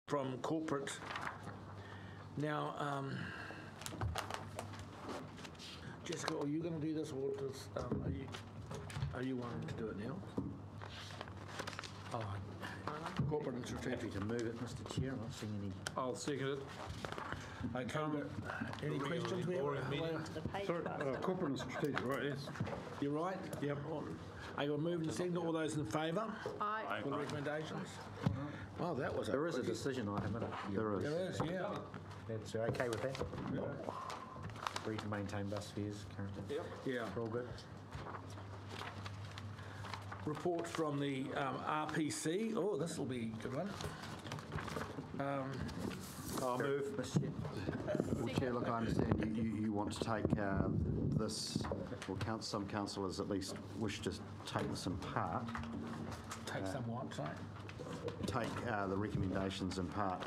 from corporate. Now, Jessica, are you going to do this, or does, are you wanting to do it now? Oh, corporate and strategic. Happy to move it, Mr. Chair. I'm not seeing any. I'll second it. Okay, any questions? Sorry, corporate and strategic, right? Yes. You're right? Yep. I got moved and seconded. All those in favour? Aye. For the recommendations? Well, that was There is a decision item, isn't it? There is, yeah. That's okay with that? Yeah. Free to maintain bus fares currently? Yep. Yeah. All good? Report from the RPC. Oh, this will be a good one. I'll move, Mr. Chair. Well, Chair, look, I understand you want to take this, or some councillors at least wish to take this in part. Take some what, sorry? Take the recommendations in part.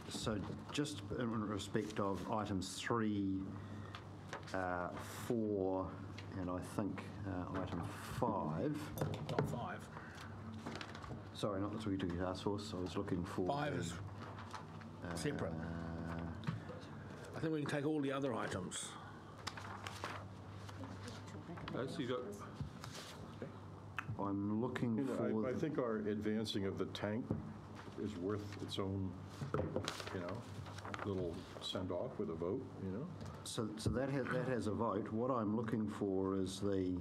So just in respect of items 3, 4, and I think item 5. Not 5. Sorry, not the Tui Task Force. I was looking for 5 is separate. I think we can take all the other items. So you got. I'm looking for. I think our advancing of the tank is worth its own, little send off with a vote. So that has a vote. What I'm looking for is the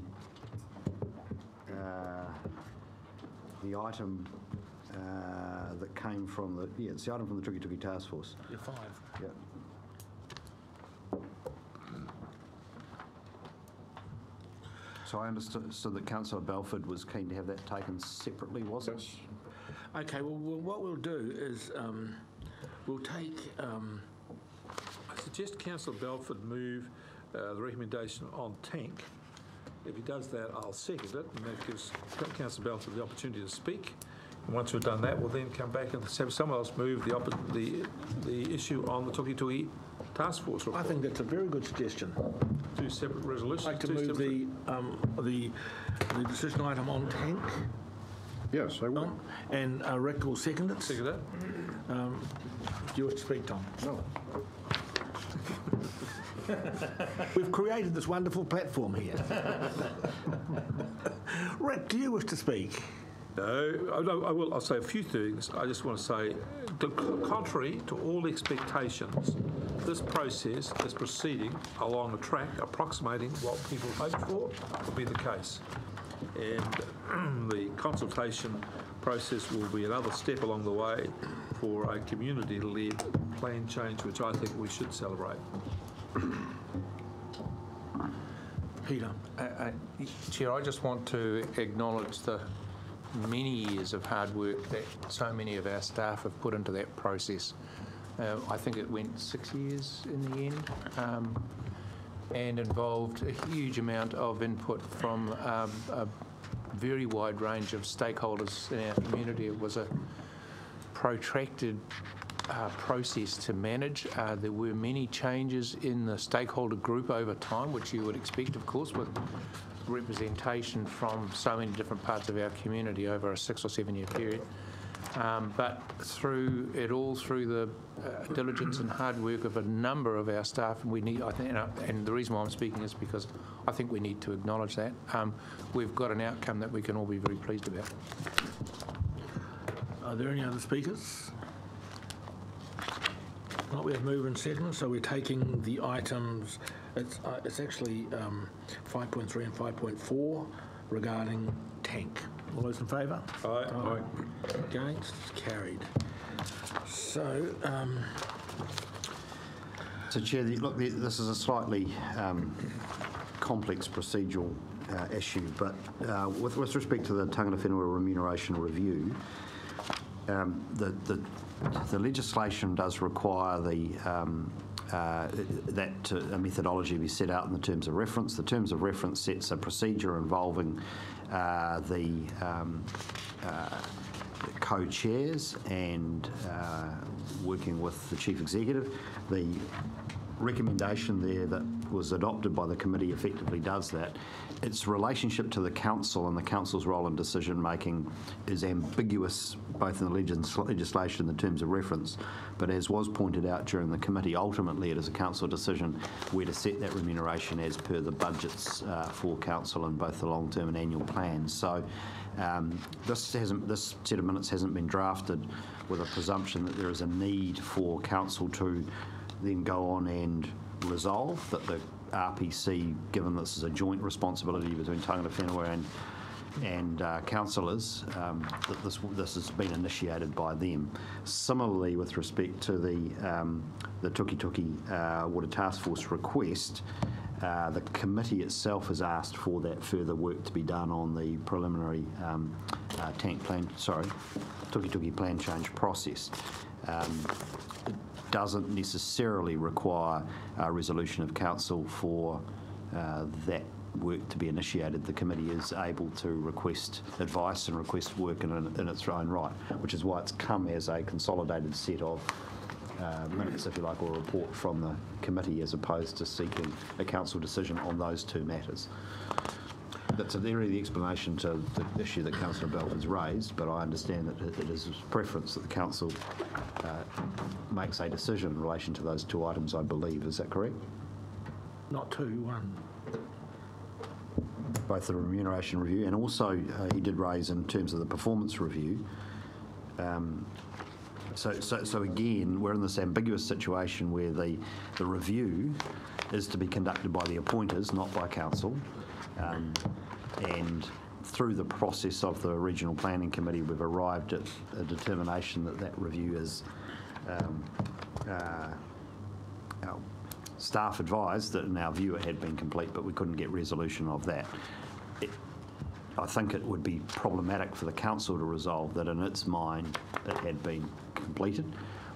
item that came from it's the item from the Tuki Task Force. You're 5. Yeah. So I understood that Councillor Belford was keen to have that taken separately, was it? Yes. Okay, well, what we'll do is we'll take... I suggest Councillor Belford move the recommendation on tank. If he does that, I'll second it, and that gives Councillor Belford the opportunity to speak. And once we've done that, we'll then come back and have someone else move the issue on the Tuki Task Force report. I think that's a very good suggestion. 2 separate resolutions. I'd like to move the decision item on tank. Yes, I will. And Rick will second it. Second that. Do you wish to speak, Tom? No. We've created this wonderful platform here. Rick, do you wish to speak? No, I will. I'll say a few things. I just want to say, contrary to all expectations, this process is proceeding along a track approximating what people hoped for will be the case. And the consultation process will be another step along the way for a community-led plan change, which I think we should celebrate. Peter. Chair, I just want to acknowledge the many years of hard work that so many of our staff have put into that process. I think it went 6 years in the end and involved a huge amount of input from a very wide range of stakeholders in our community. It was a protracted process to manage. There were many changes in the stakeholder group over time, which you would expect, of course, with representation from so many different parts of our community over a 6 or 7 year period. But through it all, through the diligence and hard work of a number of our staff, and we need, I think, and the reason why I'm speaking is because I think we need to acknowledge that. We've got an outcome that we can all be very pleased about. Are there any other speakers? Well, we have move and second, so we're taking the items. It's actually 5.3 and 5.4 regarding tank. All those in favour? Aye. Against? Carried. So, So, Chair, look, this is a slightly complex procedural issue, but with respect to the Tangata Whenua Remuneration Review, the legislation does require that a methodology be set out in the terms of reference. The terms of reference sets a procedure involving the co-chairs and working with the chief executive. The recommendation there that was adopted by the committee effectively does that. Its relationship to the council and the council's role in decision making is ambiguous both in the legislation and the terms of reference, but as was pointed out during the committee, ultimately it is a council decision where to set that remuneration as per the budgets for council in both the long-term and annual plans. So this set of minutes hasn't been drafted with a presumption that there is a need for council to then go on and resolve that the RPC, given this is a joint responsibility between Tangata Whenua and councillors, that this has been initiated by them. Similarly, with respect to the Tuki Water Task Force request, the committee itself has asked for that further work to be done on the preliminary Tuki plan change process. It doesn't necessarily require a resolution of council for that work to be initiated. The committee is able to request advice and request work in its own right, which is why it's come as a consolidated set of minutes, if you like, or a report from the committee as opposed to seeking a council decision on those two matters. That's really the explanation to the issue that Councillor Bell has raised, but I understand that it is his preference that the council makes a decision in relation to those two items, I believe. Is that correct? Not two, one. Both the remuneration review and also he did raise in terms of the performance review. So again, we're in this ambiguous situation where the review is to be conducted by the appointers, not by council. And through the process of the Regional Planning Committee, we've arrived at a determination that review is, our staff advised that in our view it had been complete, but we couldn't get resolution of that. I think it would be problematic for the council to resolve that in its mind it had been completed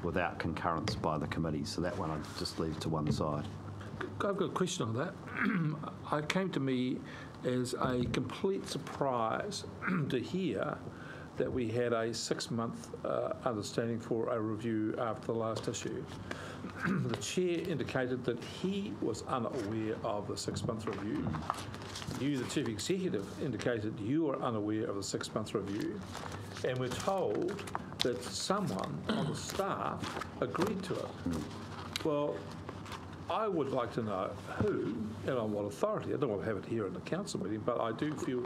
without concurrence by the committee. So that one I'd just leave to one side. I've got a question on that. It came to me as a complete surprise to hear that we had a 6-month understanding for a review after the last issue. The chair indicated that he was unaware of the 6-month review. You, the chief executive, indicated you were unaware of the 6-month review. And we're told that someone on the staff agreed to it. Well, I would like to know who and on what authority. I don't want to have it here in the council meeting, but I do feel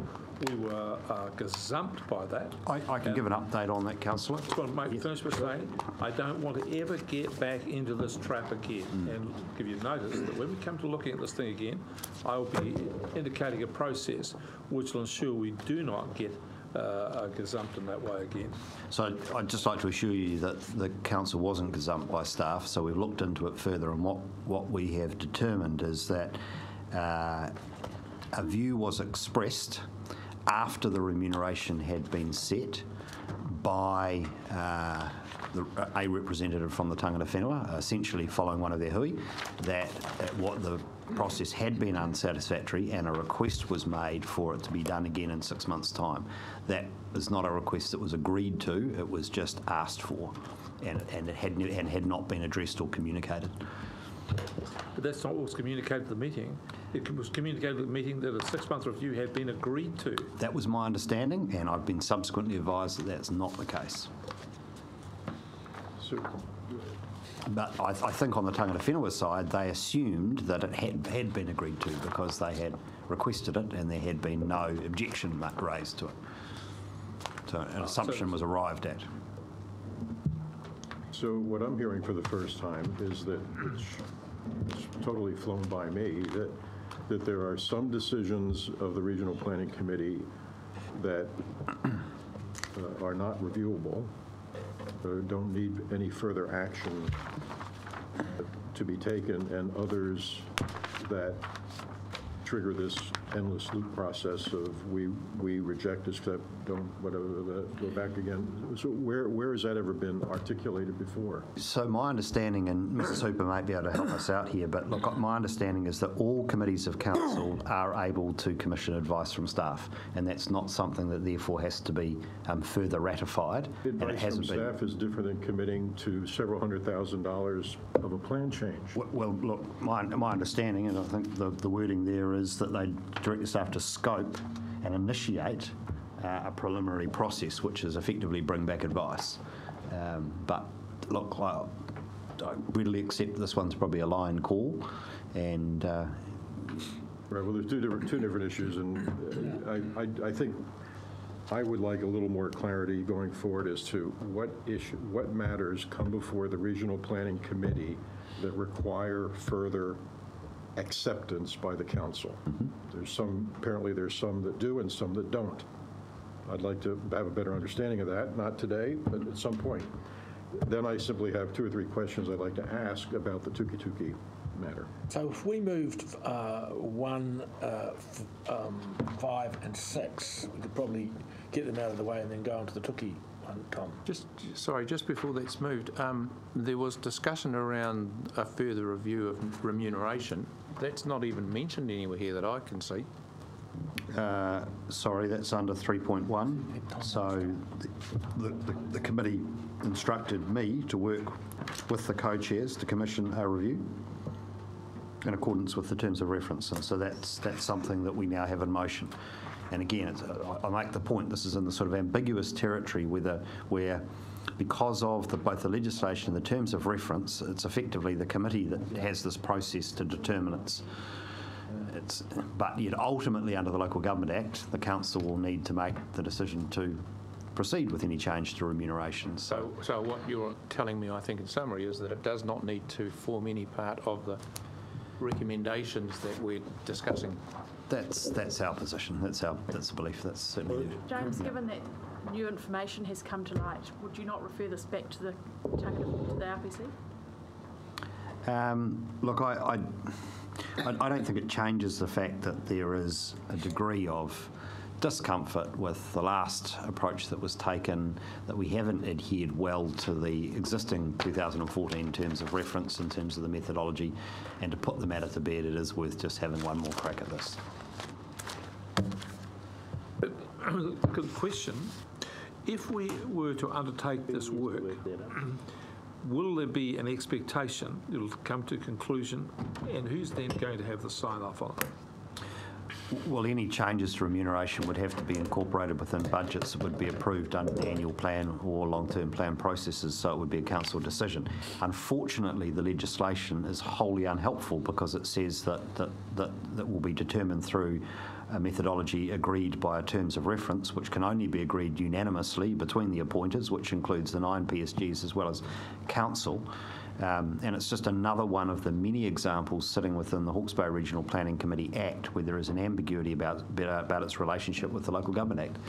we were gazumped by that. I can give an update on that, Councillor. I just want to finish by saying I don't want to ever get back into this trap again and give you notice that when we come to looking at this thing again, I will be indicating a process which will ensure we do not get gazumped in that way again. So I'd just like to assure you that the council wasn't gazumped by staff, so we've looked into it further, and what we have determined is that a view was expressed after the remuneration had been set by a representative from the Tangata Whenua, essentially following one of their hui, that what the process had been unsatisfactory and a request was made for it to be done again in 6 months' time. That is not a request that was agreed to, it was just asked for, and it had not been addressed or communicated. But that's not what was communicated at the meeting. It was communicated at the meeting that a 6-month review had been agreed to. That was my understanding, and I've been subsequently advised that that's not the case. But I think on the Tangata Whenua side, they assumed that it had been agreed to because they had requested it and there had been no objection raised to it. So an assumption was arrived at. So what I'm hearing for the first time is that it's totally flown by me that there are some decisions of the Regional Planning Committee that are not reviewable, don't need any further action to be taken, and others that trigger this endless loop process of we reject, accept, don't, whatever, go back again. So where has that ever been articulated before? So my understanding, and Mr. Hooper may be able to help us out here, but look, my understanding is that all committees of council are able to commission advice from staff, and that's not something that therefore has to be further ratified. And it Advice from hasn't been. staff is different than committing to several $100,000 of a plan change. Well, look, my understanding, and I think the wording there is that they direct the staff to scope and initiate a preliminary process, which is effectively bring back advice. But look, I readily accept this one's probably a line call, and Right, well, there's two different issues, and I think I would like a little more clarity going forward as to what matters come before the Regional Planning Committee that require further acceptance by the council. Apparently there's some that do and some that don't. I'd like to have a better understanding of that, not today, but at some point. Then I simply have 2 or 3 questions I'd like to ask about the Tuki matter. So if we moved 1, 5 and 6, we could probably get them out of the way and then go on to the Tuki one, Tom. Just before that's moved, there was discussion around a further review of remuneration. That's not even mentioned anywhere here that I can see. sorry, that's under 3.1. So the committee instructed me to work with the co-chairs to commission a review in accordance with the terms of reference, and so that's something that we now have in motion. And again, I make the point, this is in the sort of ambiguous territory where because of both the legislation and the terms of reference, it's effectively the committee that has this process to determine but yet ultimately under the Local Government Act, the council will need to make the decision to proceed with any change to remuneration. So what you're telling me, I think in summary, is that it does not need to form any part of the recommendations that we're discussing. That's our position. That's the belief. That's certainly. James, given that new information has come to light, would you not refer this back to the RPC? Look, I don't think it changes the fact that there is a degree of discomfort with the last approach that was taken, that we haven't adhered well to the existing 2014 terms of reference in terms of the methodology, and to put the matter to bed, it is worth just having one more crack at this. Good question. If we were to undertake this work, will there be an expectation it'll come to conclusion, and who's then going to have the sign-off on it? Well, any changes to remuneration would have to be incorporated within budgets that would be approved under the annual plan or long-term plan processes, so it would be a council decision. Unfortunately, the legislation is wholly unhelpful because it says that will be determined through a methodology agreed by terms of reference, which can only be agreed unanimously between the appointers, which includes the 9 PSGs as well as council. And it's just another one of the many examples sitting within the Hawke's Bay Regional Planning Committee Act where there is an ambiguity about its relationship with the Local Government Act.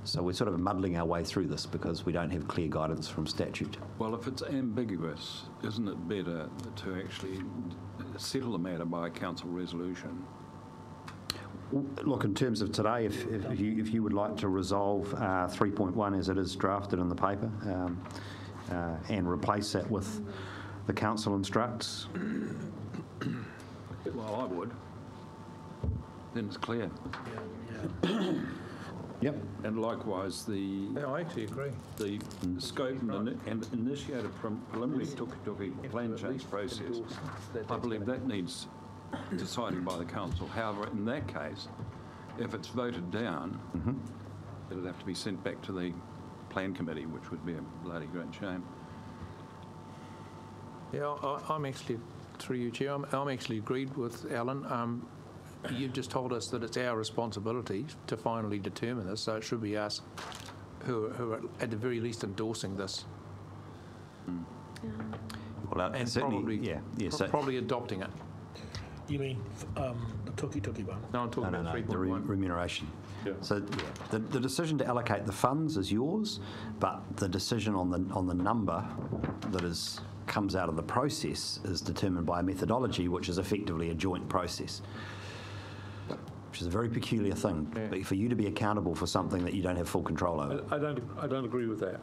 So we're sort of muddling our way through this because we don't have clear guidance from statute. Well, if it's ambiguous, isn't it better to actually settle the matter by a council resolution? Look, in terms of today, if you would like to resolve 3.1 as it is drafted in the paper, and replace that with the council instructs. Well, I would. Then it's clear. Yep. And likewise, I actually agree. the scope and initiate a preliminary tuki plan change process. I believe that needs deciding by the council. However, in that case, if it's voted down, it'll have to be sent back to the plan committee, which would be a bloody great shame. Yeah, I'm actually, through you, Chair, I'm actually agreed with Alan. You've just told us that it's our responsibility to finally determine this, so it should be us who are at the very least endorsing this. Well, And certainly, probably adopting it. You mean the Tuki one? No, I'm talking No, about the 3.1. remuneration. Yeah. So the decision to allocate the funds is yours, but the decision on the number that comes out of the process is determined by a methodology, which is effectively a joint process. which is a very peculiar thing, but for you to be accountable for something that you don't have full control over. I don't agree with that.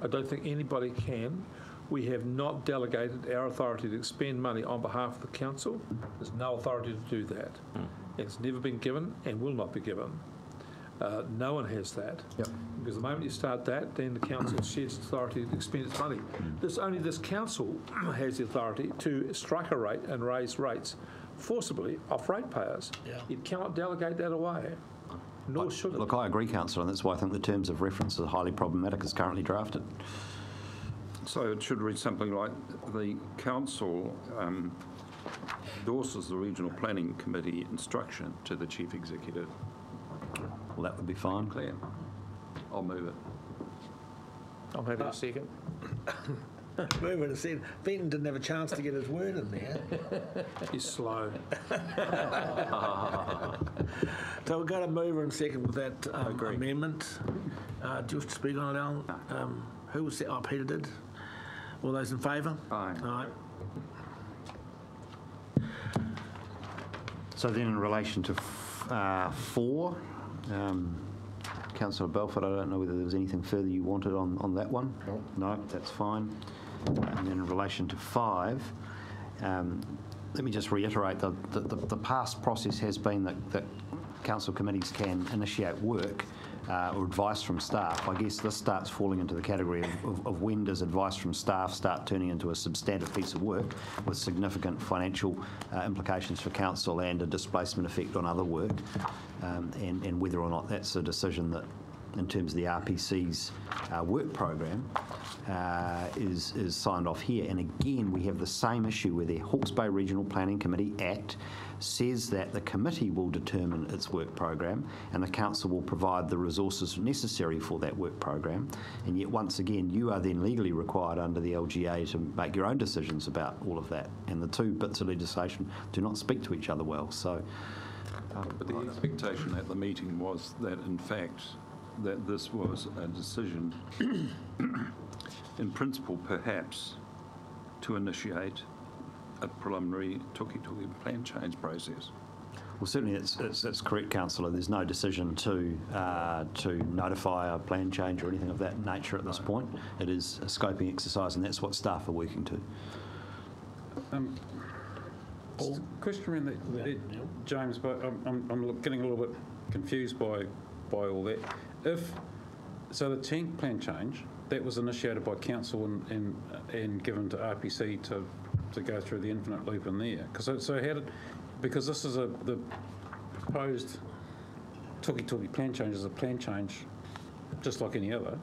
I don't think anybody can. We have not delegated our authority to expend money on behalf of the council. There's no authority to do that. It's never been given and will not be given. No one has that. Yep. Because the moment you start that, then the council sheds authority to expend its money. Only this council has the authority to strike a rate and raise rates forcibly off ratepayers. Yeah. It cannot delegate that away, nor should it. Look, I agree, Councillor, and that's why I think the terms of reference are highly problematic as currently drafted. So it should read something like the council endorses the Regional Planning Committee instruction to the Chief Executive. Well, that would be fine. Clear. I'll move it. I'm happy to second. Move it a second. Benton didn't have a chance to get his word in there. He's slow. So we've got a mover and second with that amendment. Do you wish to speak on it, Alan? Who was that? Oh, Peter did. All those in favour? Aye. So then in relation to 4, Councillor Belford, I don't know whether there was anything further you wanted on that one? No, that's fine. And then in relation to 5, let me just reiterate the past process has been that council committees can initiate work or advice from staff. I guess this starts falling into the category of when does advice from staff start turning into a substantive piece of work with significant financial implications for council and a displacement effect on other work, and whether or not that's a decision that, in terms of the RPC's work program, is signed off here. And again, we have the same issue where the Hawke's Bay Regional Planning Committee Act says that the committee will determine its work program and the council will provide the resources necessary for that work program. And yet, once again, you are then legally required under the LGA to make your own decisions about all of that. And the two bits of legislation do not speak to each other well. So, But the expectation at the meeting was that, in fact, that this was a decision, in principle, perhaps, to initiate a preliminary tuki-tuki plan change process. well, certainly it's correct, Councillor. There's no decision to notify a plan change or anything of that nature at this point. It is a scoping exercise, and that's what staff are working to. Question around that, James, but I'm getting a little bit confused by all that. So the tank plan change, that was initiated by council and given to RPC to go through the infinite loop in there. Because this is the proposed tuki-tuki plan change is a plan change just like any other.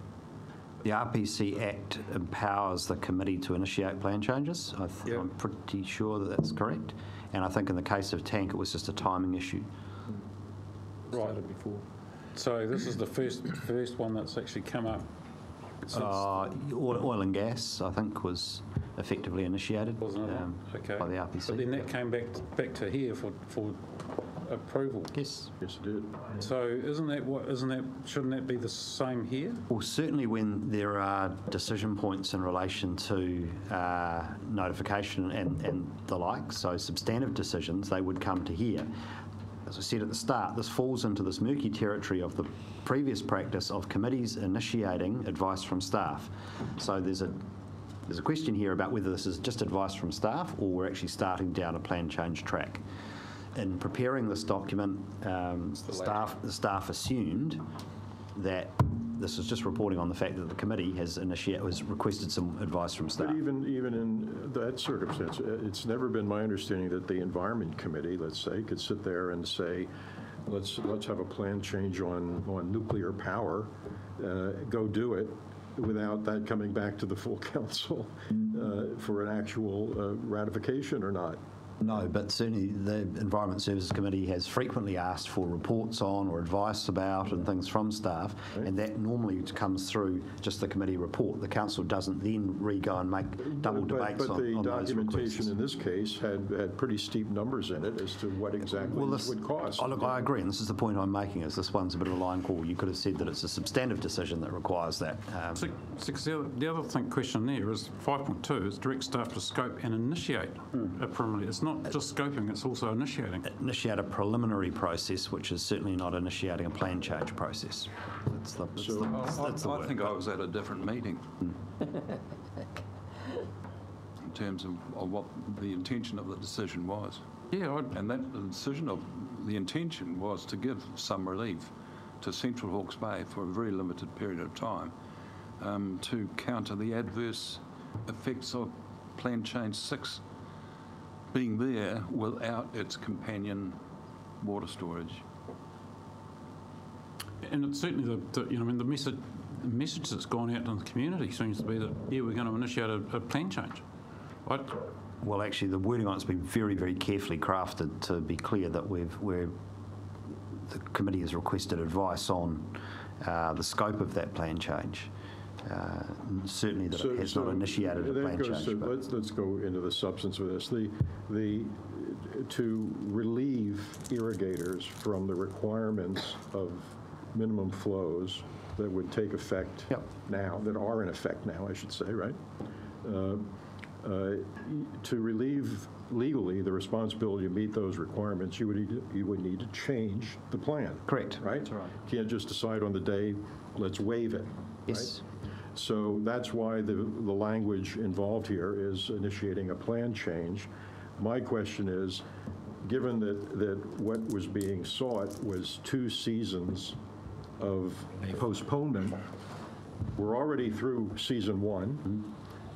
The RPC Act empowers the committee to initiate plan changes. I'm pretty sure that that's correct. And I think in the case of Tank, it was just a timing issue. Right. Before. So this is the first one that's actually come up since... Oil and gas, I think, was effectively initiated by the RPC. But then that came back to here for approval. Yes. Yes, it did. So shouldn't that be the same here? Well, certainly when there are decision points in relation to notification and the like, so substantive decisions, they would come to here. As I said at the start, this falls into this murky territory of the previous practice of committees initiating advice from staff. So there's a question here about whether this is just advice from staff or we're actually starting down a plan change track. In preparing this document, the staff assumed that this was just reporting on the fact that the committee has requested some advice from staff. But even in that circumstance, it's never been my understanding that the Environment Committee, let's say, could sit there and say, let's have a plan change on nuclear power, go do it, without that coming back to the full council for an actual ratification or not. No, but certainly the Environment Services Committee has frequently asked for reports on or advice about and things from staff, and that normally comes through just the committee report. The council doesn't then go and make double debates on those requests. But the documentation in this case had pretty steep numbers in it as to what exactly this would cost. Oh, look, I agree, and this is the point I'm making, is this one's a bit of a line call. You could have said that it's a substantive decision that requires that. The other question there is 5.2 is direct staff to scope and initiate a preliminary. It's it's not just scoping, it's also initiating. Initiate a preliminary process, which is certainly not initiating a plan change process. That's the I word. think I was at a different meeting in terms of what the intention of the decision was. Yeah, And that the decision of the intention was to give some relief to Central Hawke's Bay for a very limited period of time to counter the adverse effects of Plan Change 6 being there without its companion water storage. and it's certainly the message that's gone out to the community seems to be that, yeah, we're going to initiate a plan change. Well, actually, the wording on it's been very, very carefully crafted to be clear that the committee has requested advice on the scope of that plan change. Certainly that it has not initiated a plan change. Let's go into the substance of this. To relieve irrigators from the requirements of minimum flows that would take effect now, that are in effect now, I should say, right? To relieve legally the responsibility to meet those requirements, you would need to change the plan. Correct. Right? That's right. You can't just decide on the day, let's waive it. Yes. Right? So that's why the language involved here is initiating a plan change. My question is, given that what was being sought was 2 seasons of postponement, we're already through season 1. Mm-hmm.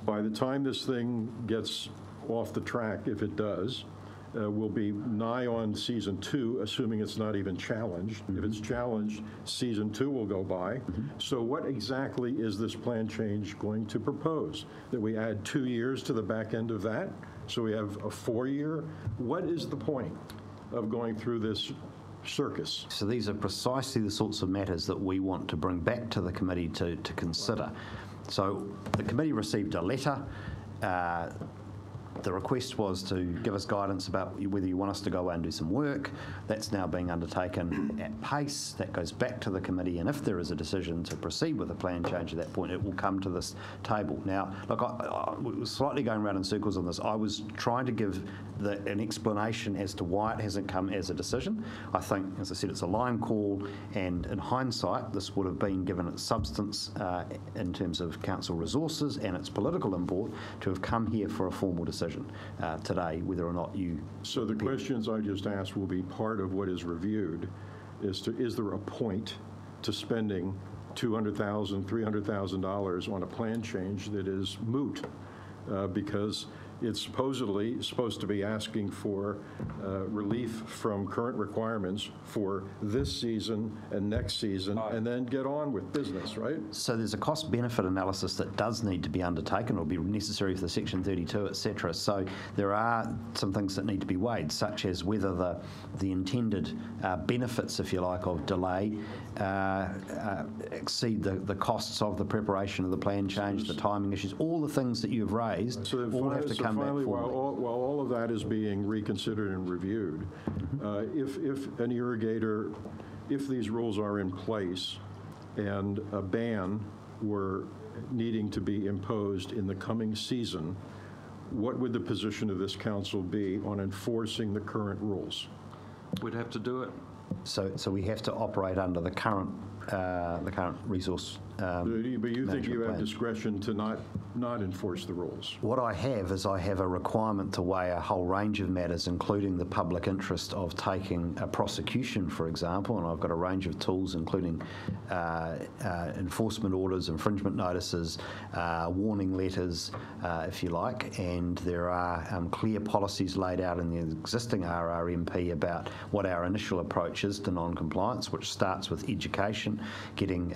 By the time this thing gets off the track, if it does, we'll be nigh on season 2, assuming it's not even challenged. Mm-hmm. If it's challenged, season 2 will go by. Mm-hmm. So what exactly is this plan change going to propose? That we add 2 years to the back end of that? So we have a 4-year? What is the point of going through this circus? So these are precisely the sorts of matters that we want to bring back to the committee to consider. So the committee received a letter. The request was to give us guidance about whether you want us to go away and do some work. That's now being undertaken at pace. That goes back to the committee, and if there is a decision to proceed with a plan change at that point, it will come to this table. Now, look, I was slightly going around in circles on this. I was trying to give an explanation as to why it hasn't come as a decision. I think, as I said, it's a line call, and in hindsight, this would have been given its substance in terms of council resources and its political import to have come here for a formal decision today, whether or not you... So the questions I just asked will be part of what is reviewed. Is there a point to spending $200,000, $300,000 on a plan change that is moot? Because it's supposedly supposed to be asking for relief from current requirements for this season and next season, and then get on with business, right? So there's a cost-benefit analysis that does need to be undertaken. It'll be necessary for the Section 32, etc. So there are some things that need to be weighed, such as whether the intended benefits, if you like, of delay exceed the costs of the preparation of the plan change, the timing issues, all the things that you've raised, all have to come back finally, formally. while all of that is being reconsidered and reviewed, if an irrigator, if these rules are in place and a ban were needing to be imposed in the coming season, what would the position of this council be on enforcing the current rules? We'd have to do it. So we have to operate under the current resource. But you think you have plan. discretion to not enforce the rules? What I have is I have a requirement to weigh a whole range of matters, including the public interest of taking a prosecution, for example, and I've got a range of tools, including enforcement orders, infringement notices, warning letters, if you like, and there are clear policies laid out in the existing RRMP about what our initial approach is to non-compliance, which starts with education, getting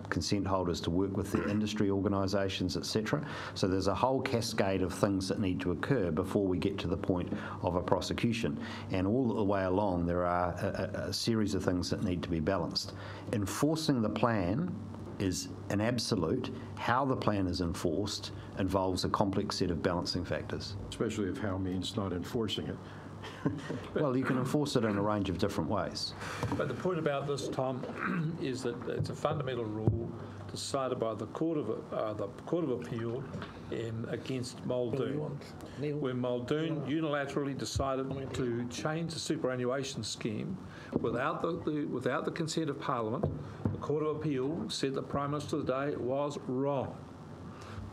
consent holders to work with their industry organisations, etc. So there's a whole cascade of things that need to occur before we get to the point of a prosecution. And all the way along, there are a series of things that need to be balanced. Enforcing the plan is an absolute. How the plan is enforced involves a complex set of balancing factors. Especially if how means not enforcing it. Well, you can enforce it in a range of different ways. But the point about this, Tom, is that it's a fundamental rule decided by the Court of Appeal against Muldoon, when Muldoon unilaterally decided to change the superannuation scheme without the consent of Parliament. The Court of Appeal said the Prime Minister today was wrong.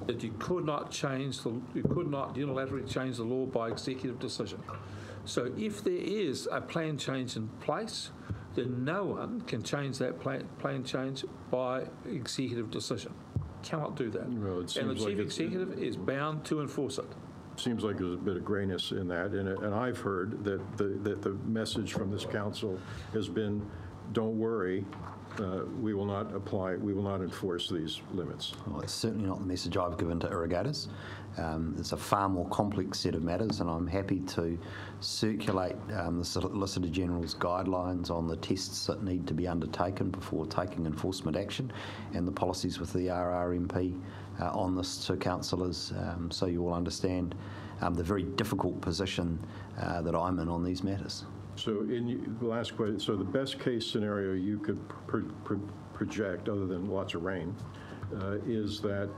That you could not unilaterally change the law by executive decision. So if there is a plan change in place, then no one can change that plan change by executive decision. Cannot do that. Well, it and the seems like chief executive is bound to enforce it. Seems like there's a bit of grayness in that, and I've heard that the message from this council has been, don't worry, we will not enforce these limits. Well, it's certainly not the message I've given to irrigators. It's a far more complex set of matters, and I'm happy to circulate the Solicitor General's guidelines on the tests that need to be undertaken before taking enforcement action, and the policies with the RRMP on this to councillors, so you all understand the very difficult position that I'm in on these matters. So in the last question, so the best case scenario you could project, other than lots of rain, is that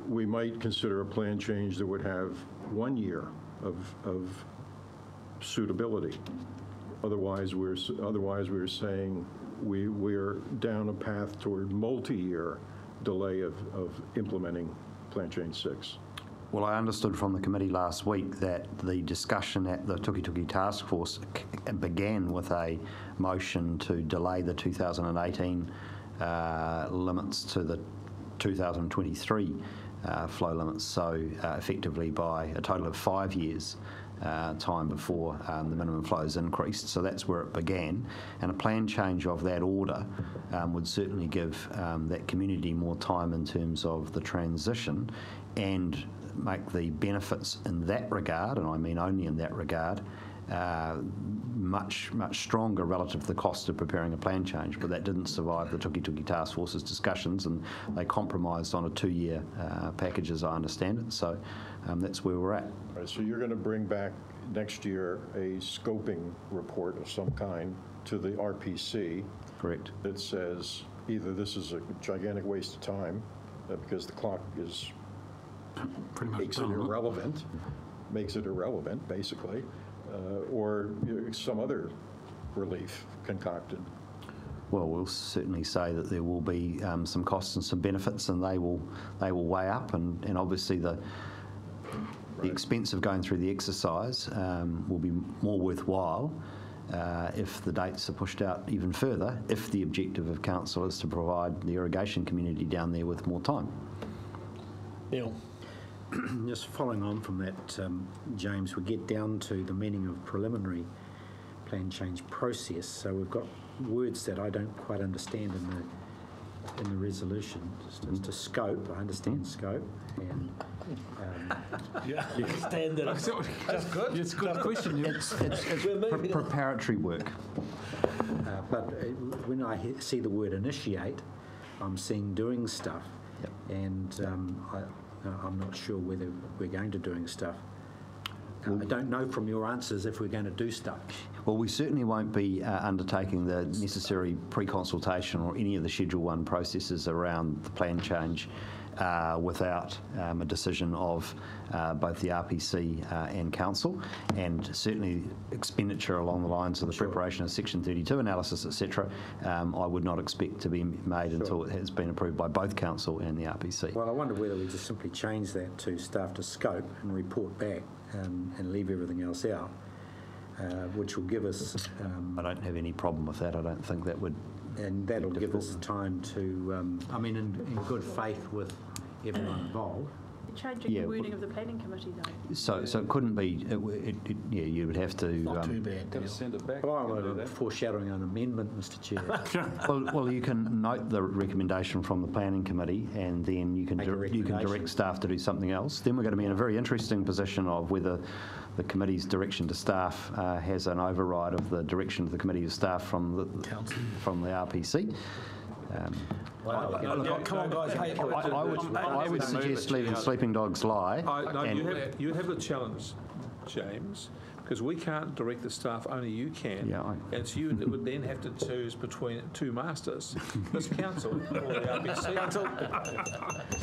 we might consider a plan change that would have 1 year of suitability. Otherwise, we're saying we're down a path toward multi-year delay of implementing Plan Change 6. Well, I understood from the committee last week that the discussion at the Tuki Task Force began with a motion to delay the 2018 limits to the 2023 flow limits, so effectively by a total of 5 years time before the minimum flows increased. So that's where it began, and a plan change of that order would certainly give that community more time in terms of the transition and make the benefits in that regard, and I mean only in that regard, much stronger relative to the cost of preparing a plan change. But that didn't survive the Tuki Task Force's discussions, and they compromised on a 2-year package, as I understand it. So that's where we're at. Right, so you're going to bring back next year a scoping report of some kind to the RPC. Correct. That says either this is a gigantic waste of time because the clock is makes it irrelevant, basically, or some other relief concocted. Well, we'll certainly say that there will be some costs and some benefits, and they will weigh up, and obviously the expense of going through the exercise will be more worthwhile if the dates are pushed out even further, if the objective of council is to provide the irrigation community down there with more time. Neil. Just following on from that, James, we get down to the meaning of preliminary plan change process. So we've got words that I don't quite understand in the resolution. As to scope, I understand scope, and Yeah, you understand that. That's good. It's a good question. It's preparatory work. but when I see the word initiate, I'm seeing doing stuff, and I'm not sure whether we're going to doing stuff. I don't know from your answers if we're going to do stuff. Well, we certainly won't be undertaking the necessary pre-consultation or any of the Schedule 1 processes around the plan change without a decision of both the RPC and Council, and certainly expenditure along the lines of the preparation of Section 32 analysis, etc. I would not expect to be made until it has been approved by both Council and the RPC. Well, I wonder whether we just simply change that to staff to scope and report back and leave everything else out, which will give us... I don't have any problem with that. I don't think that would... And that'll give us time to, I mean, in good faith with everyone involved. Changing the wording of the planning committee, though. So it couldn't be. You would have to. Not too bad. Got to send it back. Well, I'm foreshadowing an amendment, Mr. Chair. well, you can note the recommendation from the planning committee, and then you can direct staff to do something else. Then we're going to be in a very interesting position of whether the committee's direction to staff has an override of the direction of the committee of staff from the RPC. Come on, guys. Hey, I would suggest leaving sleeping dogs lie. You have the challenge, James, because we can't direct the staff, only you can. Yeah, And so you would then have to choose between two masters, this council or the RBC. Council,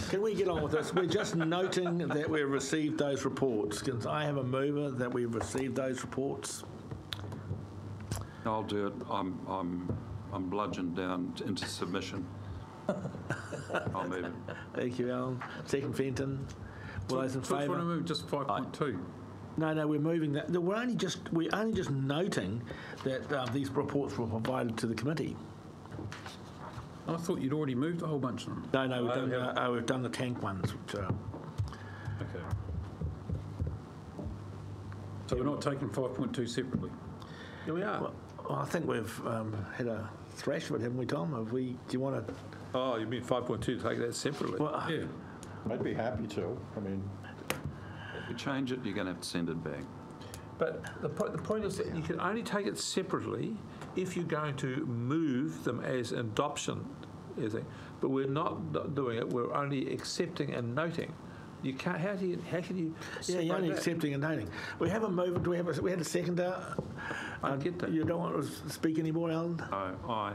can we get on with this? We're just noting that we've received those reports. Can I have a mover that we've received those reports? I'll do it. I'm bludgeoned down into submission. I'll move it. Thank you, Alan. Second, Fenton. All those in So which one favour? to move? Just 5.2? No, we're moving that. We're only just noting that these reports were provided to the committee. I thought you'd already moved a whole bunch of them. No, we've done the tank ones, which are. Okay. So we're not taking 5.2 separately? Here we are. Well, I think we've had a thrash of it, haven't we, Tom? Do you want to? Oh, you mean 5.2 to take that separately? Well, Yeah. I'd be happy to. I mean, If you change it, you're going to have to send it back. But the point is that you can only take it separately if you're going to move them as adoption. But we're not doing it. We're only accepting and noting. You can't. How can you? yeah, you're only separate that? accepting and noting. We have a mover. Do we have? We had a seconder. I get that. You don't want to speak anymore, Alan? Oh, aye.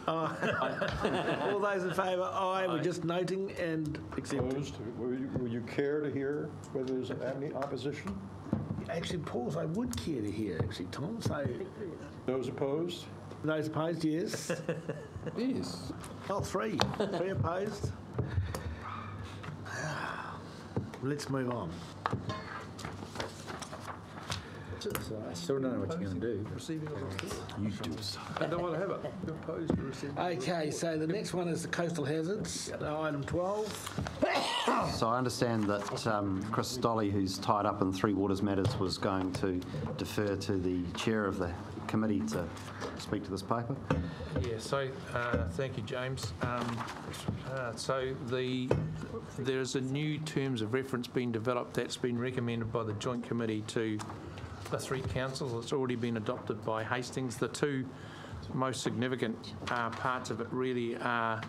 All those in favour? Aye. We're just noting and accepting. opposed? Would you care to hear whether there's any opposition? Actually, Paul's, I would care to hear, actually, Tom. So, Those opposed? those opposed, yes. Yes. Oh, three. Three opposed. Let's move on. So I still don't know what you're going to do. I don't want to have it. You're opposed to receiving. Okay, so the next one is the coastal hazards, item 12. So I understand that Chris Dolly, who's tied up in Three Waters Matters, was going to defer to the chair of the committee to speak to this paper. Yeah, so thank you, James. There's a new terms of reference being developed that's been recommended by the Joint Committee to the three councils. It's already been adopted by Hastings. The two most significant parts of it really are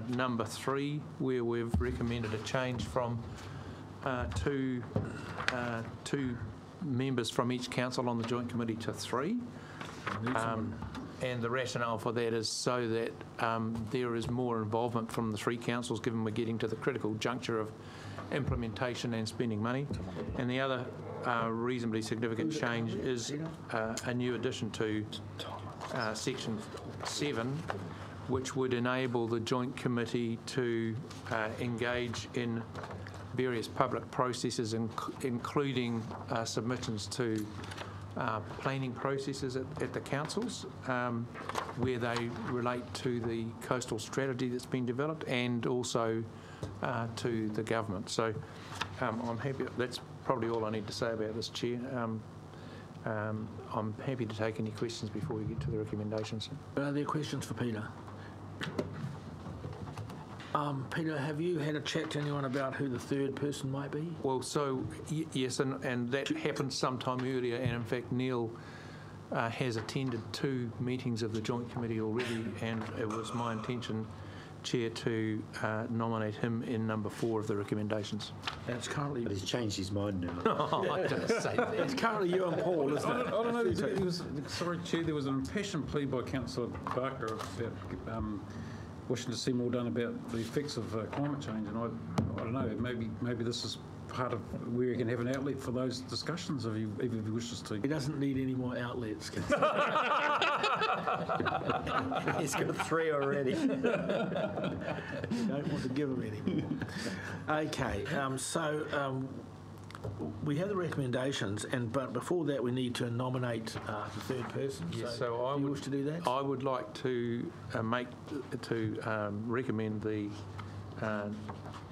number 3, where we've recommended a change from two members from each council on the Joint Committee to 3. And the rationale for that is so that there is more involvement from the three councils, given we're getting to the critical juncture of implementation and spending money. And the other reasonably significant change is a new addition to Section 7, which would enable the Joint Committee to engage in various public processes, including submissions to planning processes at the councils, where they relate to the coastal strategy that's been developed and also to the government. So I'm happy. That's probably all I need to say about this, Chair. I'm happy to take any questions before we get to the recommendations. Are there questions for Peter? Peter, have you had a chat to anyone about who the third person might be? Well, so yes, and that happened sometime earlier, and in fact Neil has attended 2 meetings of the Joint Committee already, and it was my intention, Chair, to nominate him in number 4 of the recommendations. It's currently. But he's changed his mind now. Oh, I didn't say that. It's currently you and Paul, isn't I it? don't know. It was, sorry, Chair, there was an impassioned plea by Councillor Barker about wishing to see more done about the effects of climate change, and I don't know, maybe this is part of where you can have an outlet for those discussions if he wishes to. He doesn't need any more outlets. He's got 3 already. You don't want to give him any more. Okay, we have the recommendations, but before that we need to nominate the third person. Yes, so I do you would wish to do that? I would like to recommend the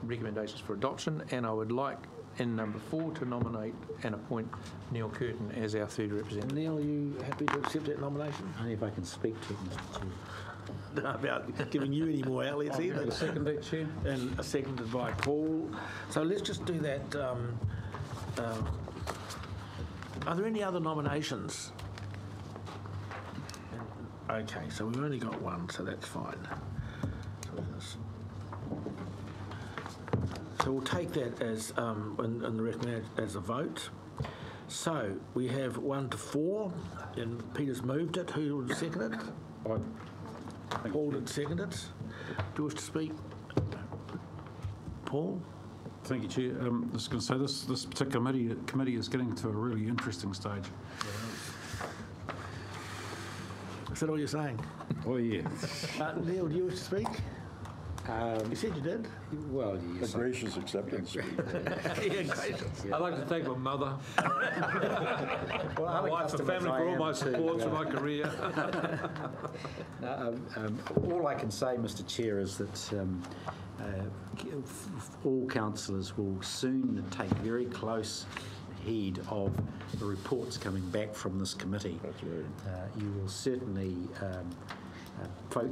recommendations for adoption, and I would like in number 4 to nominate and appoint Neil Curtin as our third representative. Neil, are you happy to accept that nomination? Only if I can speak to him, Mr. Chair. Not about giving you any more outlets either. Second that, Chair. And seconded by Paul. So let's just do that. Are there any other nominations? Okay, so we've only got one, so that's fine. So we'll take that as in the recommended as a vote. So we have 1 to 4, and Peter's moved it. Who would second it? Paul did second it. Do you wish to speak? Paul? Thank you, Chair. I was going to say this particular committee is getting to a really interesting stage. Is that all you're saying? Oh, yeah. Neil, do you wish to speak? You said you did. Well, A yes. gracious acceptance speech. Yeah, gracious. I'd like to thank my mother, Well, my wife and family for all my support through my career. All I can say, Mr Chair, is that all councillors will soon take very close heed of the reports coming back from this committee. That's right. You will certainly,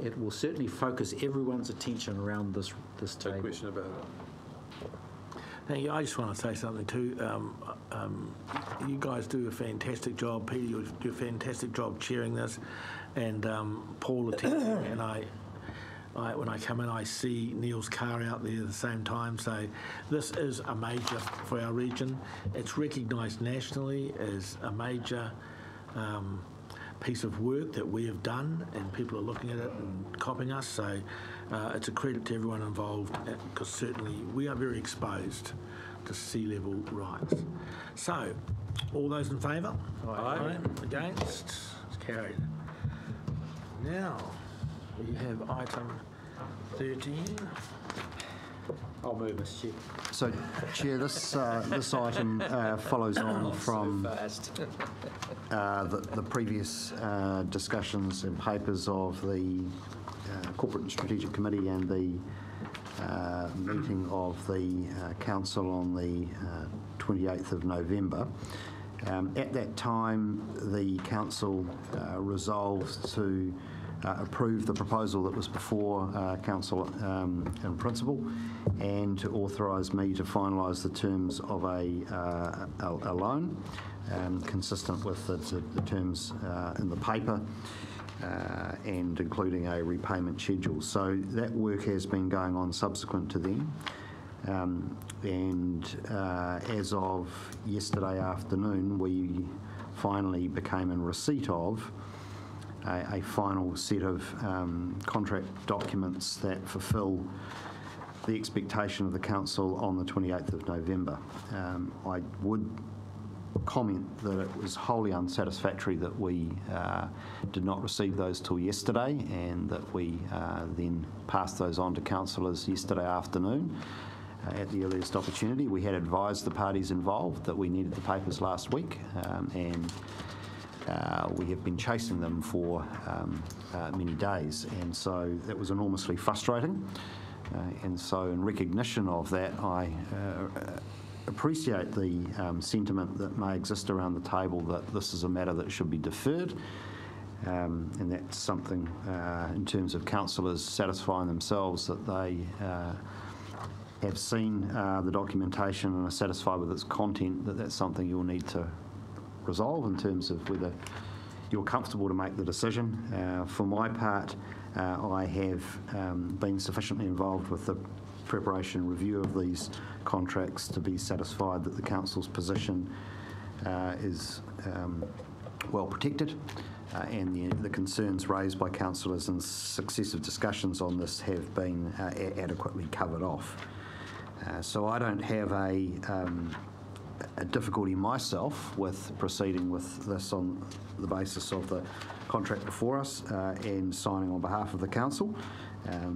it will certainly focus everyone's attention around this No table. question about it. Thank you. I just want to say something too. You guys do a fantastic job. Peter, you do a fantastic job chairing this, and Paul attending. And when I come in, I see Neil's car out there at the same time. So this is a major for our region. It's recognised nationally as a major piece of work that we have done, and people are looking at it and copying us. So it's a credit to everyone involved, because certainly we are very exposed to sea level rise. So, all those in favour? Aye. Against? It's carried. Now, we have item 13. I'll move, Mr Chair. So, Chair, this item follows on from the previous discussions and papers of the Corporate and Strategic Committee and the meeting of the Council on the 28th of November. At that time, the Council resolved to approve the proposal that was before Council in principle, and to authorise me to finalise the terms of a loan consistent with the terms in the paper, and including a repayment schedule. So that work has been going on subsequent to then. As of yesterday afternoon, we finally became in receipt of a final set of contract documents that fulfil the expectation of the Council on the 28th of November. I would comment that it was wholly unsatisfactory that we did not receive those till yesterday, and that we then passed those on to councillors yesterday afternoon at the earliest opportunity. We had advised the parties involved that we needed the papers last week, and we have been chasing them for many days, and so that was enormously frustrating. And so in recognition of that, I appreciate the sentiment that may exist around the table that this is a matter that should be deferred, and that's something in terms of councillors satisfying themselves that they have seen the documentation and are satisfied with its content, that's something you'll need to resolve in terms of whether you're comfortable to make the decision. For my part, I have been sufficiently involved with the preparation and review of these contracts to be satisfied that the Council's position is well protected, and the concerns raised by councillors in successive discussions on this have been adequately covered off. So I don't have a difficulty myself with proceeding with this on the basis of the contract before us and signing on behalf of the Council,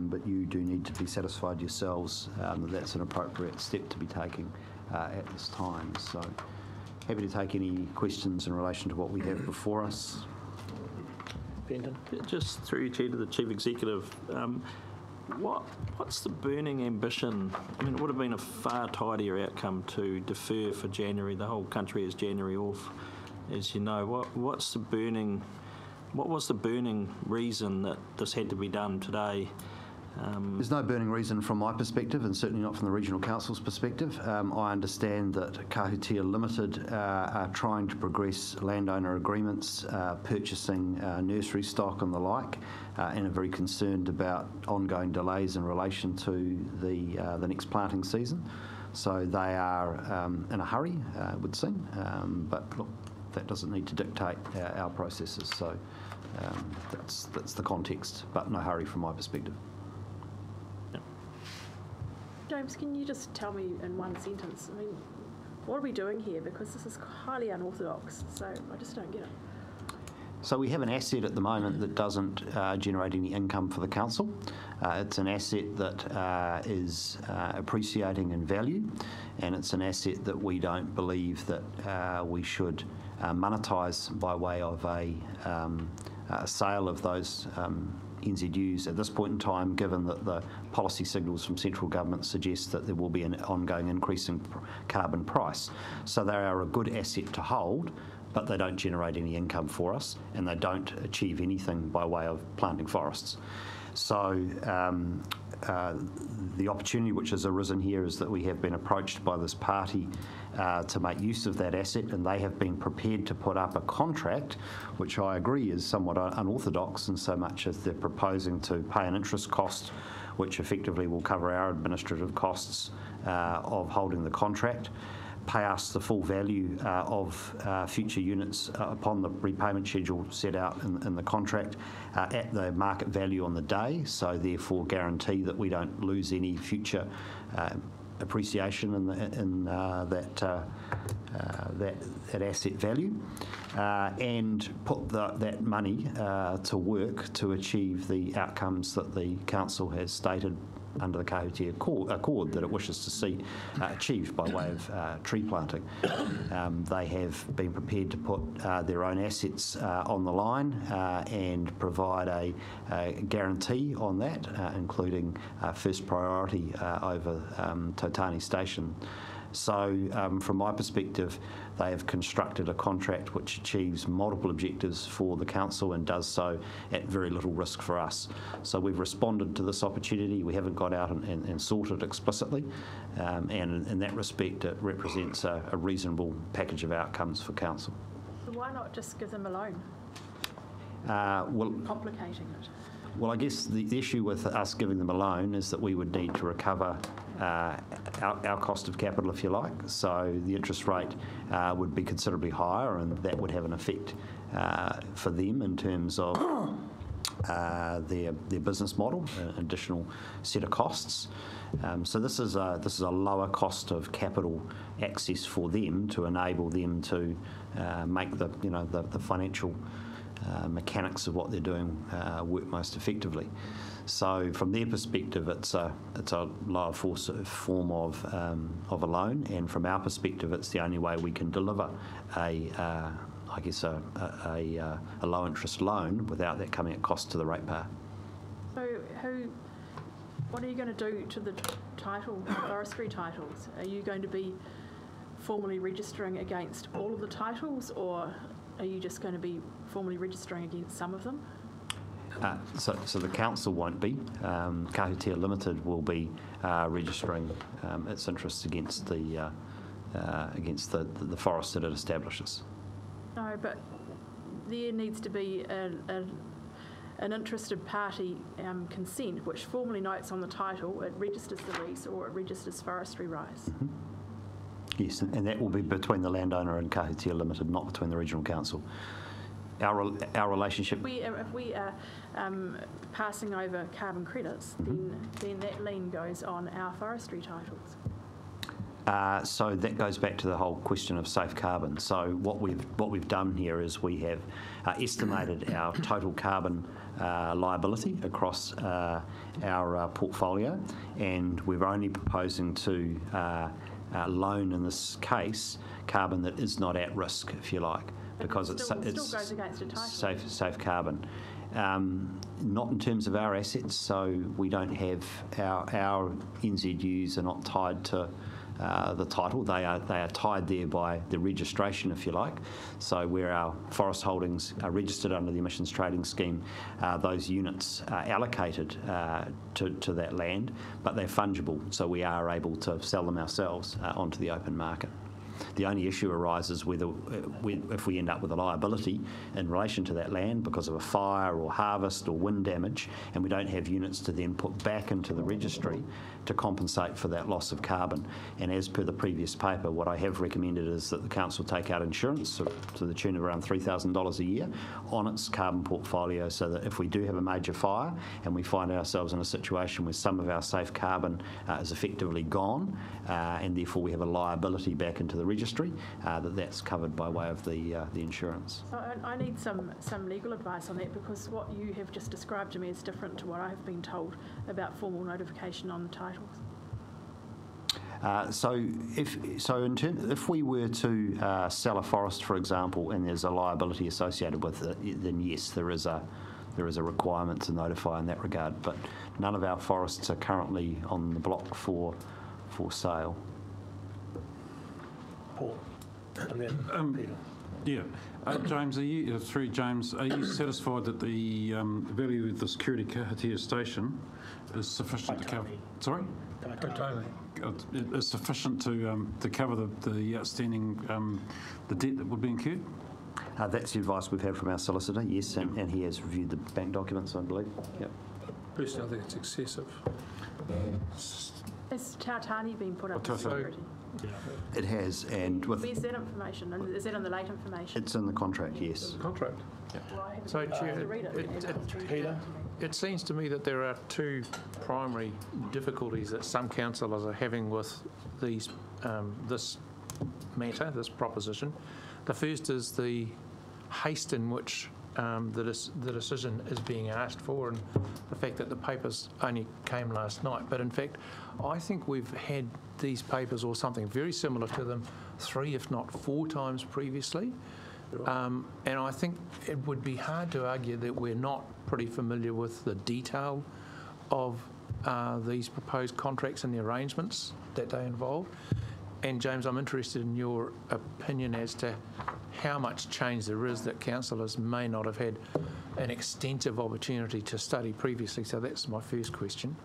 but you do need to be satisfied yourselves that that's an appropriate step to be taking at this time. So happy to take any questions in relation to what we have before us. Benton? Just through you, Chair, to the Chief Executive, what's the burning ambition? I mean, it would have been a far tidier outcome to defer for January. The whole country has January off, as you know. What was the burning reason that this had to be done today? There's no burning reason from my perspective, and certainly not from the Regional Council's perspective. I understand that Kahutia Limited are trying to progress landowner agreements, purchasing nursery stock and the like, and are very concerned about ongoing delays in relation to the next planting season. So they are in a hurry, it would seem, but look, that doesn't need to dictate our processes. So that's the context, but no hurry from my perspective. James, can you just tell me in one sentence, I mean, what are we doing here? Because this is highly unorthodox, so I just don't get it. So we have an asset at the moment that doesn't generate any income for the council. It's an asset that is appreciating in value, and it's an asset that we don't believe that we should monetise by way of a sale of those NZUs at this point in time, given that the policy signals from central government suggest that there will be an ongoing increase in carbon price. So they are a good asset to hold, but they don't generate any income for us, and they don't achieve anything by way of planting forests. So the opportunity which has arisen here is that we have been approached by this party to make use of that asset, and they have been prepared to put up a contract, which I agree is somewhat unorthodox in so much as they're proposing to pay an interest cost, which effectively will cover our administrative costs of holding the contract, pay us the full value of future units upon the repayment schedule set out in the contract at the market value on the day, so therefore guarantee that we don't lose any future appreciation in that asset value, and put that money to work to achieve the outcomes that the council has stated under the Kahutia Accord that it wishes to see achieved by way of tree planting. They have been prepared to put their own assets on the line and provide a guarantee on that, including first priority over Tautani Station. So from my perspective, they have constructed a contract which achieves multiple objectives for the council and does so at very little risk for us. So we've responded to this opportunity. We haven't got out and sought it explicitly, and in that respect it represents a reasonable package of outcomes for council. So why not just give them a loan? Well, Complicating it. Well, I guess the issue with us giving them a loan is that we would need to recover our cost of capital, if you like. So the interest rate would be considerably higher, and that would have an effect for them in terms of their business model, an additional set of costs. So this is a lower cost of capital access for them to enable them to make the financial mechanics of what they're doing work most effectively. So from their perspective, it's a lower form of a loan, and from our perspective, it's the only way we can deliver a low interest loan without that coming at cost to the ratepayer. So what are you going to do to the forestry titles? Are you going to be formally registering against all of the titles, or are you just going to be formally registering against some of them? So the council won't be. Kahutia Limited will be registering its interests against the forest that it establishes. No, but there needs to be an interested party consent, which formally notes on the title it registers the lease or it registers forestry rights. Mm-hmm. Yes, and that will be between the landowner and Kahutia Limited, not between the regional council. Our relationship. If we are passing over carbon credits, then that lien goes on our forestry titles. So that goes back to the whole question of safe carbon. So what we've done here is we have estimated our total carbon liability across our portfolio, and we're only proposing to loan, in this case, carbon that is not at risk, if you like, because it still goes against a title. Safe carbon. Not in terms of our assets, so we don't have our NZUs are not tied to the title. They are tied there by the registration, if you like. So where our forest holdings are registered under the emissions trading scheme, those units are allocated to that land, but they're fungible, so we are able to sell them ourselves onto the open market. The only issue arises whether if we end up with a liability in relation to that land because of a fire or harvest or wind damage, and we don't have units to then put back into the registry to compensate for that loss of carbon. And as per the previous paper, what I have recommended is that the council take out insurance to the tune of around $3,000 a year on its carbon portfolio, so that if we do have a major fire and we find ourselves in a situation where some of our safe carbon is effectively gone, and therefore we have a liability back into the registry, that's covered by way of the insurance. So I need some legal advice on that, because what you have just described to me is different to what I have been told about formal notification on titles. If we were to sell a forest, for example, and there's a liability associated with it, then yes, there is a requirement to notify in that regard. But none of our forests are currently on the block for sale. Paul, and then Peter. Yeah. James, through James, are you satisfied that the value of the security Kahutia station is sufficient to cover? Sorry? Is sufficient to cover the outstanding the debt that would be incurred? That's the advice we've had from our solicitor, yes, and he has reviewed the bank documents, I believe. Yep. Personally, I think it's excessive. Has Tautani been put up for security? Yeah. It has, and with... Where's that information? And is that in the late information? It's in the contract, yes. Contract. Well, I haven't So, been able Chair, to read it. Peter? It seems to me that there are two primary difficulties that some councillors are having with these, this matter, this proposition. The first is the haste in which the decision is being asked for, and the fact that the papers only came last night. But in fact, I think we've had these papers or something very similar to them 3, if not 4 times previously. And I think it would be hard to argue that we're not pretty familiar with the detail of these proposed contracts and the arrangements that they involve. And James, I'm interested in your opinion as to how much change there is that councillors may not have had an extensive opportunity to study previously. So that's my first question.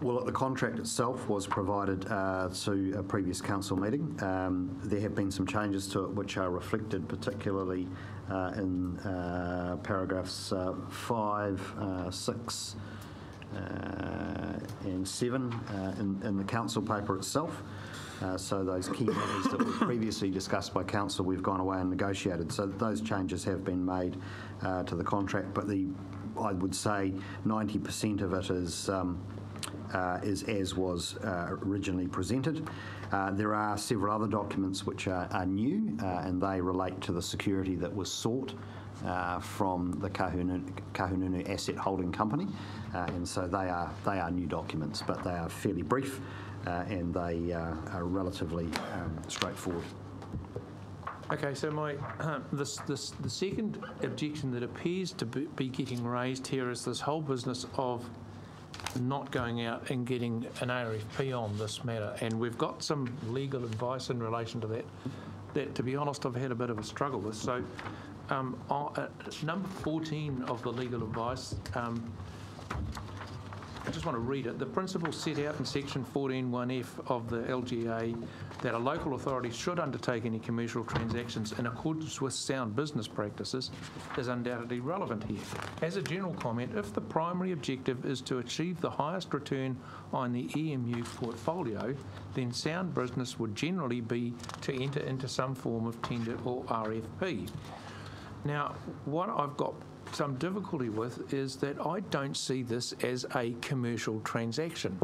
Well, the contract itself was provided to a previous council meeting. There have been some changes to it which are reflected particularly in paragraphs 5, 6 and 7 in the council paper itself. So those key matters that were previously discussed by council, we've gone away and negotiated. So those changes have been made to the contract, but I would say 90% of it is as was originally presented. There are several other documents which are new, and they relate to the security that was sought from the Kahungunu Asset Holding Company, and so they are new documents, but they are fairly brief and they are relatively straightforward. Okay, so the second objection that appears to be getting raised here is this whole business of not going out and getting an RFP on this matter, and we've got some legal advice in relation to that to be honest I've had a bit of a struggle with. So number 14 of the legal advice, I just want to read it. The principles set out in section 14(1)(f) of the LGA that a local authority should undertake any commercial transactions in accordance with sound business practices is undoubtedly relevant here. As a general comment, if the primary objective is to achieve the highest return on the EMU portfolio, then sound business would generally be to enter into some form of tender or RFP. Now, what I've got some difficulty with is that I don't see this as a commercial transaction.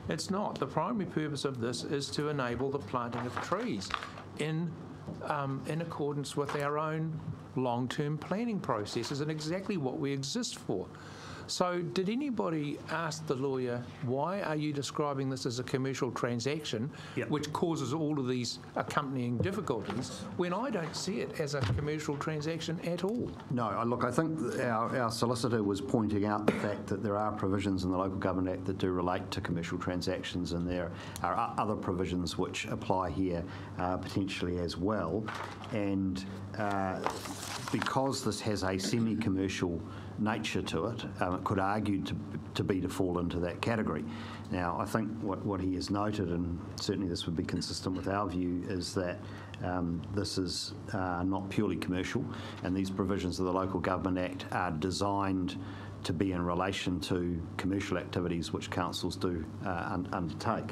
It's not. The primary purpose of this is to enable the planting of trees in accordance with our own long-term planning processes and exactly what we exist for. So did anybody ask the lawyer, why are you describing this as a commercial transaction, which causes all of these accompanying difficulties, when I don't see it as a commercial transaction at all? No, look, I think our solicitor was pointing out the fact that there are provisions in the Local Government Act that do relate to commercial transactions, and there are other provisions which apply here potentially as well. And because this has a semi-commercial nature to it, it could argue to fall into that category. Now, I think what he has noted, and certainly this would be consistent with our view, is that this is not purely commercial, and these provisions of the Local Government Act are designed to be in relation to commercial activities which councils do undertake.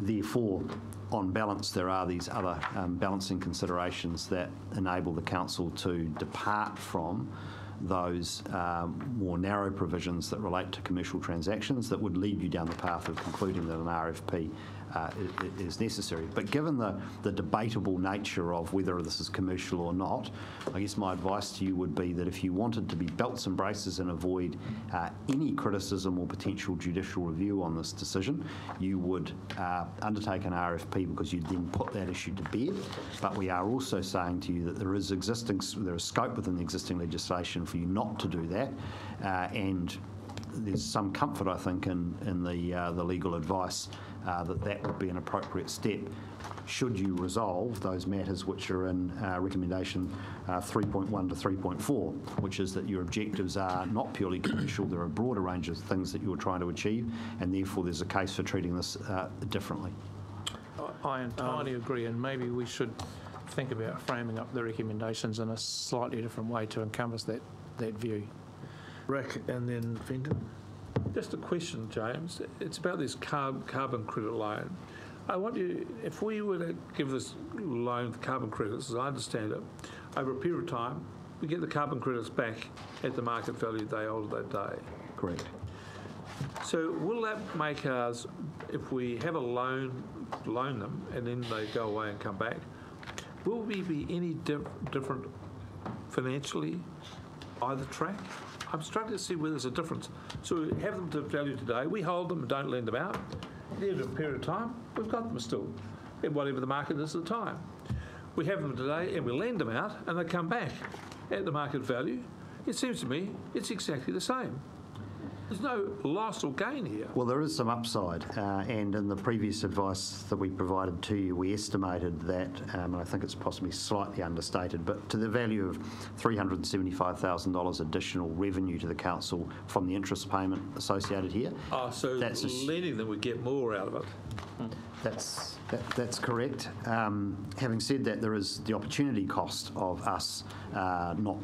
Therefore, on balance, there are these other balancing considerations that enable the council to depart from those more narrow provisions that relate to commercial transactions that would lead you down the path of concluding that an RFP is necessary. But given the debatable nature of whether this is commercial or not, I guess my advice to you would be that if you wanted to be belts and braces and avoid any criticism or potential judicial review on this decision, you would undertake an RFP because you'd then put that issue to bed. But we are also saying to you that there is scope within the existing legislation for you not to do that, and there's some comfort, I think, in the legal advice that would be an appropriate step should you resolve those matters which are in recommendation 3.1 to 3.4, which is that your objectives are not purely commercial, there are a broader range of things that you're trying to achieve, and therefore there's a case for treating this differently. I entirely agree, and maybe we should think about framing up the recommendations in a slightly different way to encompass that view. Rick and then Fenton. Just a question, James. It's about this carbon credit loan. I want you, if we were to give this loan for carbon credits, as I understand it, over a period of time, we get the carbon credits back at the market value they hold that day. Correct. So will that make us, if we have a loan them and then they go away and come back, will we be any different financially either track? I'm struggling to see where there's a difference. So we have them to value today, we hold them and don't lend them out. At the end of a period of time, we've got them still, in whatever the market is at the time. We have them today and we lend them out and they come back at the market value. It seems to me it's exactly the same. There's no loss or gain here. Well, there is some upside, and in the previous advice that we provided to you, we estimated that, and I think it's possibly slightly understated, but to the value of $375,000 additional revenue to the council from the interest payment associated here. So lending them would get more out of it. That's correct. Having said that, there is the opportunity cost of us not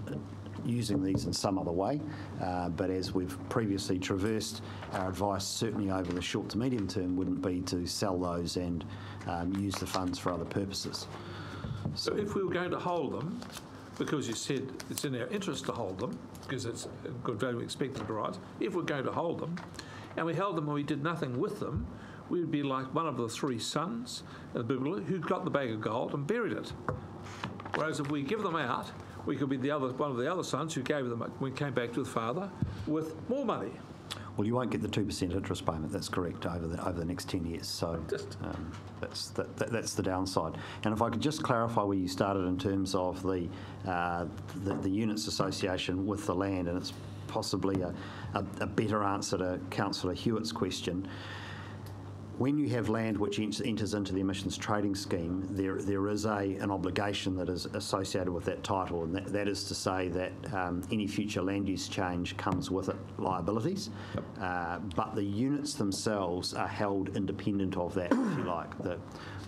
using these in some other way, but as we've previously traversed, our advice certainly over the short to medium term wouldn't be to sell those and use the funds for other purposes. So if we were going to hold them, because you said it's in our interest to hold them, because it's a good value expected to rise, if we're going to hold them, and we held them and we did nothing with them, we would be like one of the three sons of the Biblia who got the bag of gold and buried it. Whereas if we give them out, we could be one of the other sons who gave them, we came back to the father with more money. Well, you won't get the 2% interest payment. That's correct over the next 10 years. So that's the downside. And if I could just clarify where you started in terms of the units association with the land, and it's possibly a better answer to Councillor Hewitt's question. When you have land which enters into the emissions trading scheme, there is an obligation that is associated with that title, and that is to say that any future land use change comes with it liabilities, but the units themselves are held independent of that, if you like.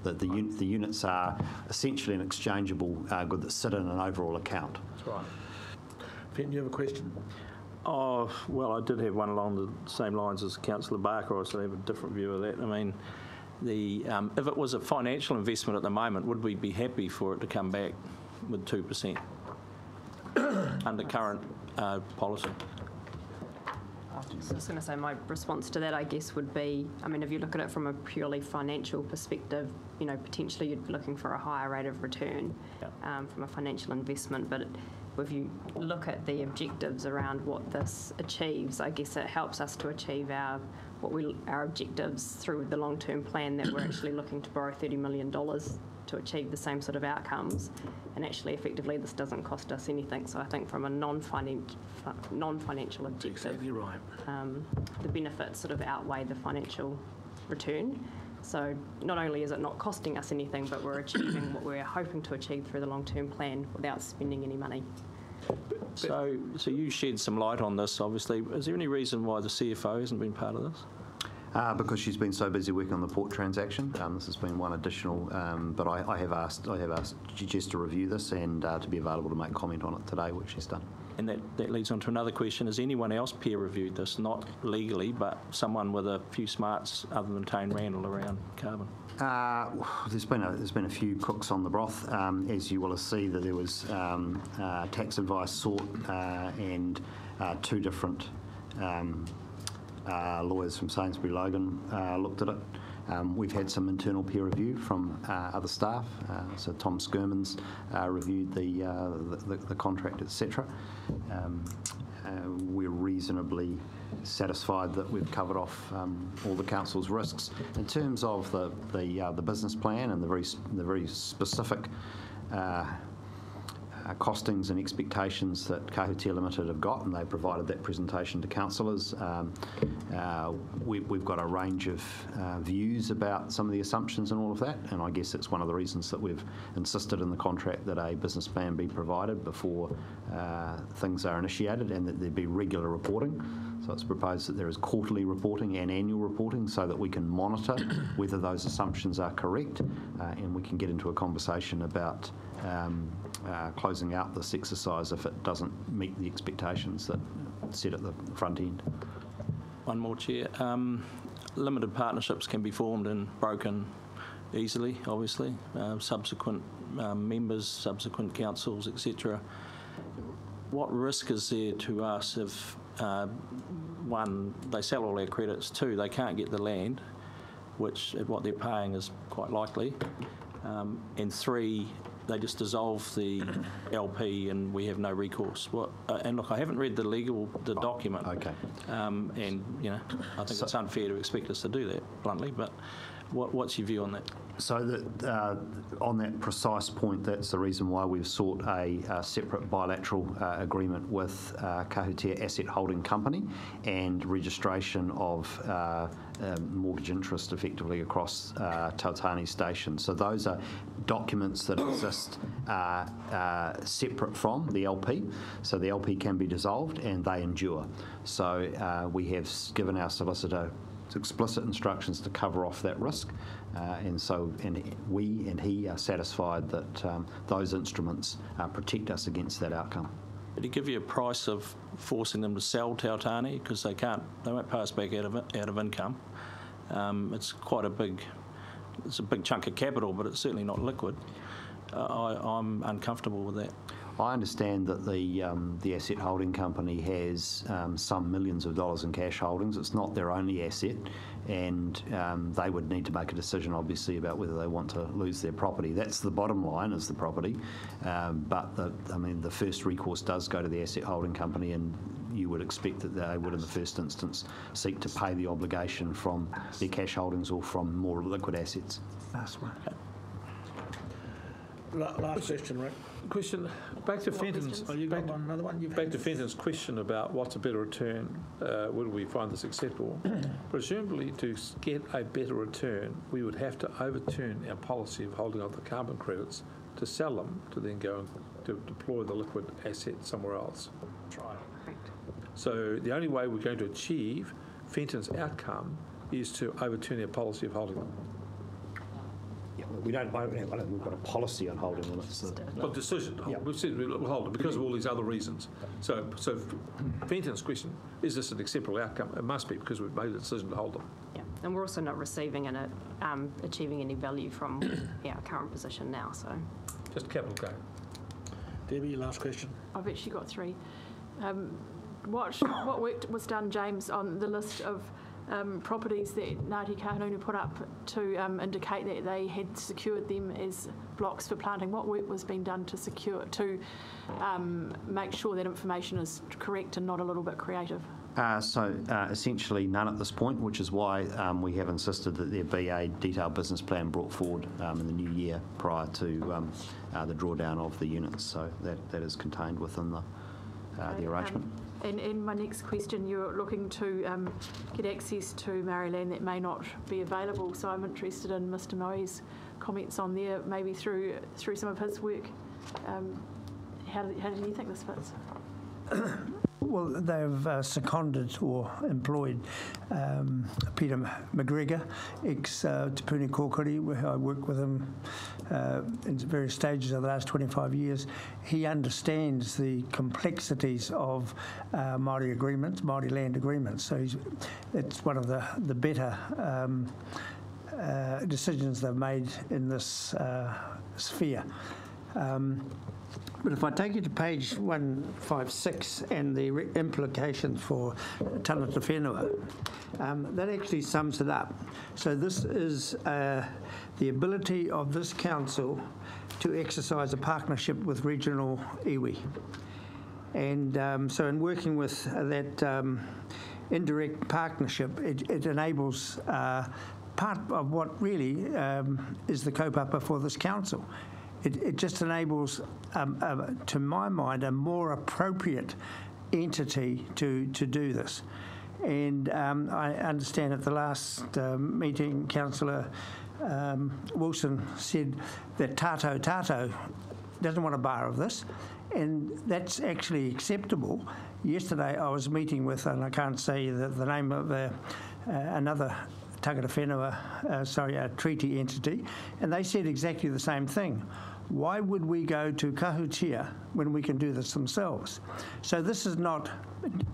The units are essentially an exchangeable good that sit in an overall account. That's right. Fenton, you have a question? Oh, well, I did have one along the same lines as Councillor Barker, so I have a different view of that. I mean, if it was a financial investment at the moment, would we be happy for it to come back with 2% under current policy? I was just going to say my response to that, I guess, would be, I mean, if you look at it from a purely financial perspective, potentially you'd be looking for a higher rate of return from a financial investment, but if you look at the objectives around what this achieves, I guess it helps us to achieve our objectives through the long-term plan that we're actually looking to borrow $30 million to achieve the same sort of outcomes. And actually, effectively, this doesn't cost us anything. So I think from a non-financial objective, exactly right. The benefits sort of outweigh the financial return. So not only is it not costing us anything, but we're achieving what we're hoping to achieve through the long-term plan without spending any money. So you shed some light on this, obviously. Is there any reason why the CFO hasn't been part of this? Because she's been so busy working on the port transaction. This has been one additional, but I have asked Jess to review this and to be available to make comment on it today, which she's done. And that leads on to another question. Has anyone else peer-reviewed this? Not legally, but someone with a few smarts other than Tane Randall around carbon? There's been a few cooks on the broth. As you will see, that there was tax advice sought and two different lawyers from Sainsbury Logan looked at it. We've had some internal peer review from other staff. So Tom Skirman's reviewed the contract, etc. We're reasonably satisfied that we've covered off all the council's risks. In terms of the business plan and the very specific costings and expectations that Kahutia Limited have got, and they provided that presentation to councillors. We've got a range of views about some of the assumptions and all of that, and I guess it's one of the reasons that we've insisted in the contract that a business plan be provided before things are initiated, and that there be regular reporting. So it's proposed that there is quarterly reporting and annual reporting so that we can monitor whether those assumptions are correct, and we can get into a conversation about closing out this exercise if it doesn't meet the expectations that set at the front end. One more, Chair. Limited partnerships can be formed and broken easily, obviously. Subsequent members, subsequent councils, etc. What risk is there to us if, one, they sell all their credits, two, they can't get the land, which what they're paying is quite likely, and three, they just dissolve the LP and we have no recourse. And look, I haven't read the document. Okay. And, you know, I think it's unfair to expect us to do that, bluntly, but what's your view on that? So that on that precise point, that's the reason why we've sought a separate bilateral agreement with Kahutia Asset Holding Company and registration of mortgage interest effectively across Tautani Station. So those are documents that exist separate from the LP. So the LP can be dissolved and they endure. So we have given our solicitor explicit instructions to cover off that risk, and we and he are satisfied that those instruments protect us against that outcome. Did he give you a price of forcing them to sell Tautani because they won't pay us back out of income? It's a big chunk of capital, but it's certainly not liquid. I'm uncomfortable with that. I understand that the asset holding company has some millions of dollars in cash holdings. It's not their only asset, and they would need to make a decision, obviously, about whether they want to lose their property. That's the bottom line, is the property. But the first recourse does go to the asset holding company, and you would expect that they would, in the first instance, seek to pay the obligation from their cash holdings or from more liquid assets. Last one. Last question, Rick. Question back to Fenton's. Oh, you got another one? Back to Fenton's question about what's a better return. Would we find this acceptable? Presumably, to get a better return, we would have to overturn our policy of holding on to carbon credits to sell them, to then go and to deploy the liquid asset somewhere else. That's right. Correct. So the only way we're going to achieve Fenton's outcome is to overturn our policy of holding them. We've got a policy on holding them. Well, decision. Yeah. We've said we'll hold them because of all these other reasons. So Fenton's question, is this an acceptable outcome? It must be, because we've made the decision to hold them. Yeah, and we're also not receiving and achieving any value from our current position now. So just capital gain. Debbie, last question. I've actually got three. What work was done, James, on the list of properties that Ngati Kahungunu put up to indicate that they had secured them as blocks for planting? What work was being done to make sure that information is correct and not a little bit creative? Essentially none at this point, which is why we have insisted that there be a detailed business plan brought forward in the new year prior to the drawdown of the units. So that is contained within the arrangement. And my next question, you're looking to get access to Maori land that may not be available, so I'm interested in Mr. Moe's comments on there, maybe through some of his work. How do you think this fits? Well, they've seconded or employed Peter McGregor, ex-Te Puni Kōkiri, where I worked with him in various stages of the last 25 years. He understands the complexities of Māori agreements, Māori land agreements. So it's one of the better decisions they've made in this sphere. But if I take you to page 156 and the implications for Tanata Whenua, that actually sums it up. So this is the ability of this council to exercise a partnership with regional iwi. And so in working with that indirect partnership, it enables part of what really is the kaupapa for this council. It just enables, to my mind, a more appropriate entity to do this. And I understand at the last meeting, Councillor Wilson said that Tātou doesn't want a bar of this, and that's actually acceptable. Yesterday I was meeting with, and I can't say the name of another tangata whenua, a treaty entity, and they said exactly the same thing. Why would we go to Kahutia when we can do this themselves? So this is not,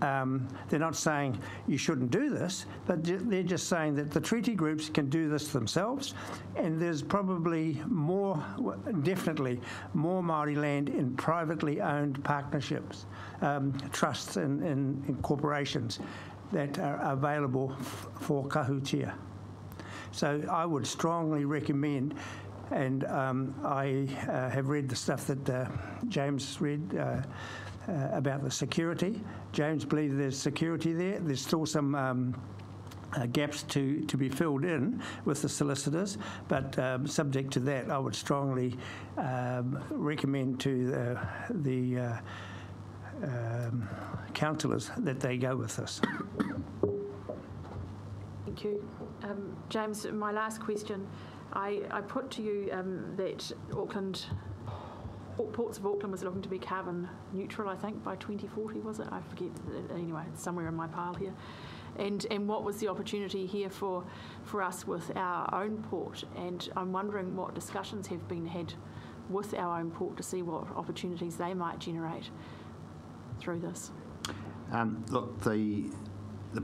they're not saying you shouldn't do this, but they're just saying that the treaty groups can do this themselves, and there's probably definitely more Māori land in privately owned partnerships, trusts and corporations that are available for Kahutia. So I would strongly recommend, and I have read the stuff that James read about the security. James believes there's security there. There's still some gaps to be filled in with the solicitors, but subject to that, I would strongly recommend to the councillors that they go with this. Thank you. James, my last question. I put to you that Ports of Auckland was looking to be carbon neutral, I think, by 2040, was it? I forget. Anyway, it's somewhere in my pile here. And what was the opportunity here for us with our own port? And I'm wondering what discussions have been had with our own port to see what opportunities they might generate through this. Look, the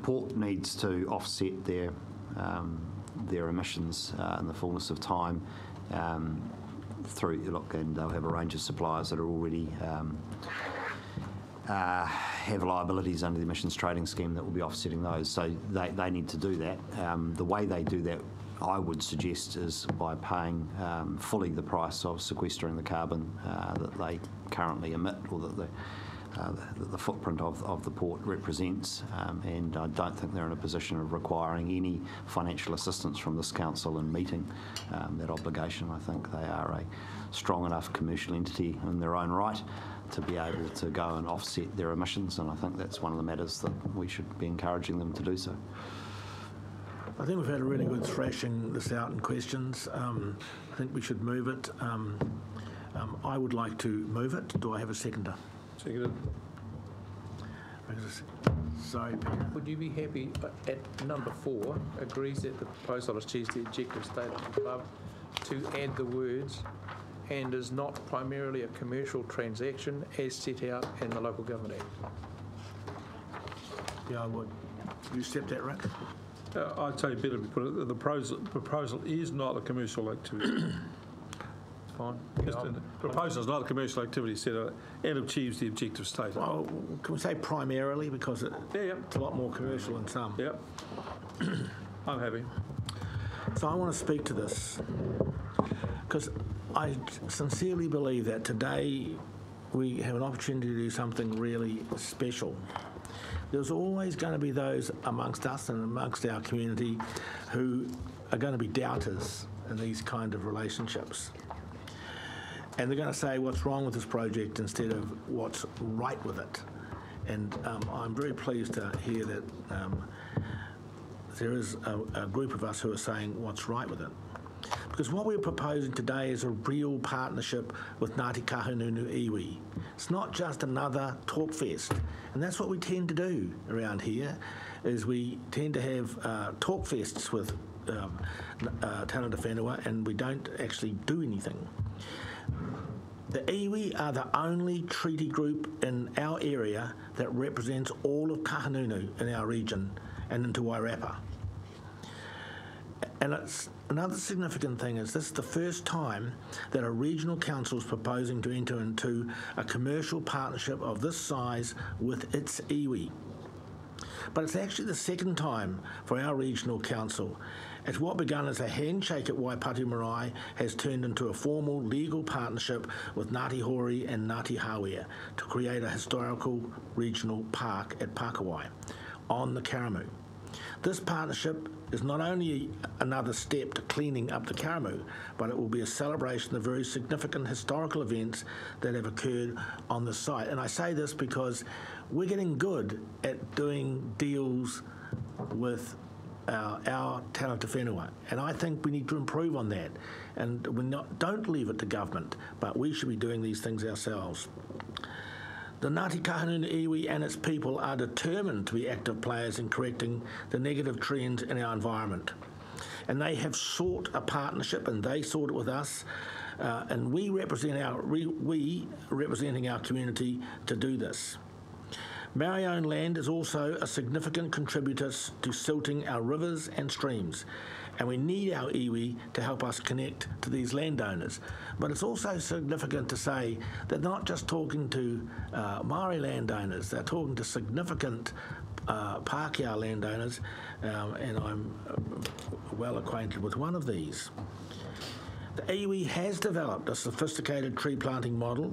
port needs to offset their emissions in the fullness of time and they'll have a range of suppliers that are already have liabilities under the emissions trading scheme that will be offsetting those. So they need to do that. The way they do that, I would suggest, is by paying fully the price of sequestering the carbon that they currently emit, or that the footprint of the port represents, and I don't think they're in a position of requiring any financial assistance from this council in meeting that obligation. I think they are a strong enough commercial entity in their own right to be able to go and offset their emissions, and I think that's one of the matters that we should be encouraging them to do so. I think we've had a really good thrashing this out in questions. I think we should move it. I would like to move it. Do I have a seconder? Seconded. Sorry, Peter. Would you be happy at number 4, agrees that the proposal achieves the objective stated above, to add the words, and is not primarily a commercial transaction as set out in the Local Government Act? Yeah, I would. You accept that, Rick? I'd say better put it, the proposal is not a commercial activity. Fine. The proposal is not a commercial activity set out and achieves the objective stated. Well, can we say primarily, because it's a lot more commercial than some? Yep. I'm happy. So I want to speak to this, because I sincerely believe that today we have an opportunity to do something really special. There's always going to be those amongst us and amongst our community who are going to be doubters in these kind of relationships. And they're going to say what's wrong with this project instead of what's right with it. And I'm very pleased to hear that there is a group of us who are saying what's right with it. Because Because what we're proposing today is a real partnership with Ngati Kahungunu iwi. It's not just another talk fest. And that's what we tend to do around here, is we tend to have talk fests with Tangata Whenua, and we don't actually do anything. The iwi are the only treaty group in our area that represents all of Kahungunu in our region and into Wairarapa. And another significant thing is this is the first time that a regional council is proposing to enter into a commercial partnership of this size with its iwi. But it's actually the second time for our regional council, as what began as a handshake at Waipatu Marae has turned into a formal legal partnership with Ngati Hori and Ngati Hawea to create a historical regional park at Pakawai on the Karamu. This partnership is not only another step to cleaning up the Karamu, but it will be a celebration of very significant historical events that have occurred on the site. And I say this because we're getting good at doing deals with our Tangata Whenua, and I think we need to improve on that. And don't leave it to government, but we should be doing these things ourselves. The Ngati Kahungunu iwi and its people are determined to be active players in correcting the negative trends in our environment. And they have sought a partnership, and they sought it with us, and we representing our community to do this. Maori-owned land is also a significant contributor to silting our rivers and streams, and we need our iwi to help us connect to these landowners. But it's also significant to say they're not just talking to Māori landowners, they're talking to significant Pākehā landowners, and I'm well acquainted with one of these. The iwi has developed a sophisticated tree planting model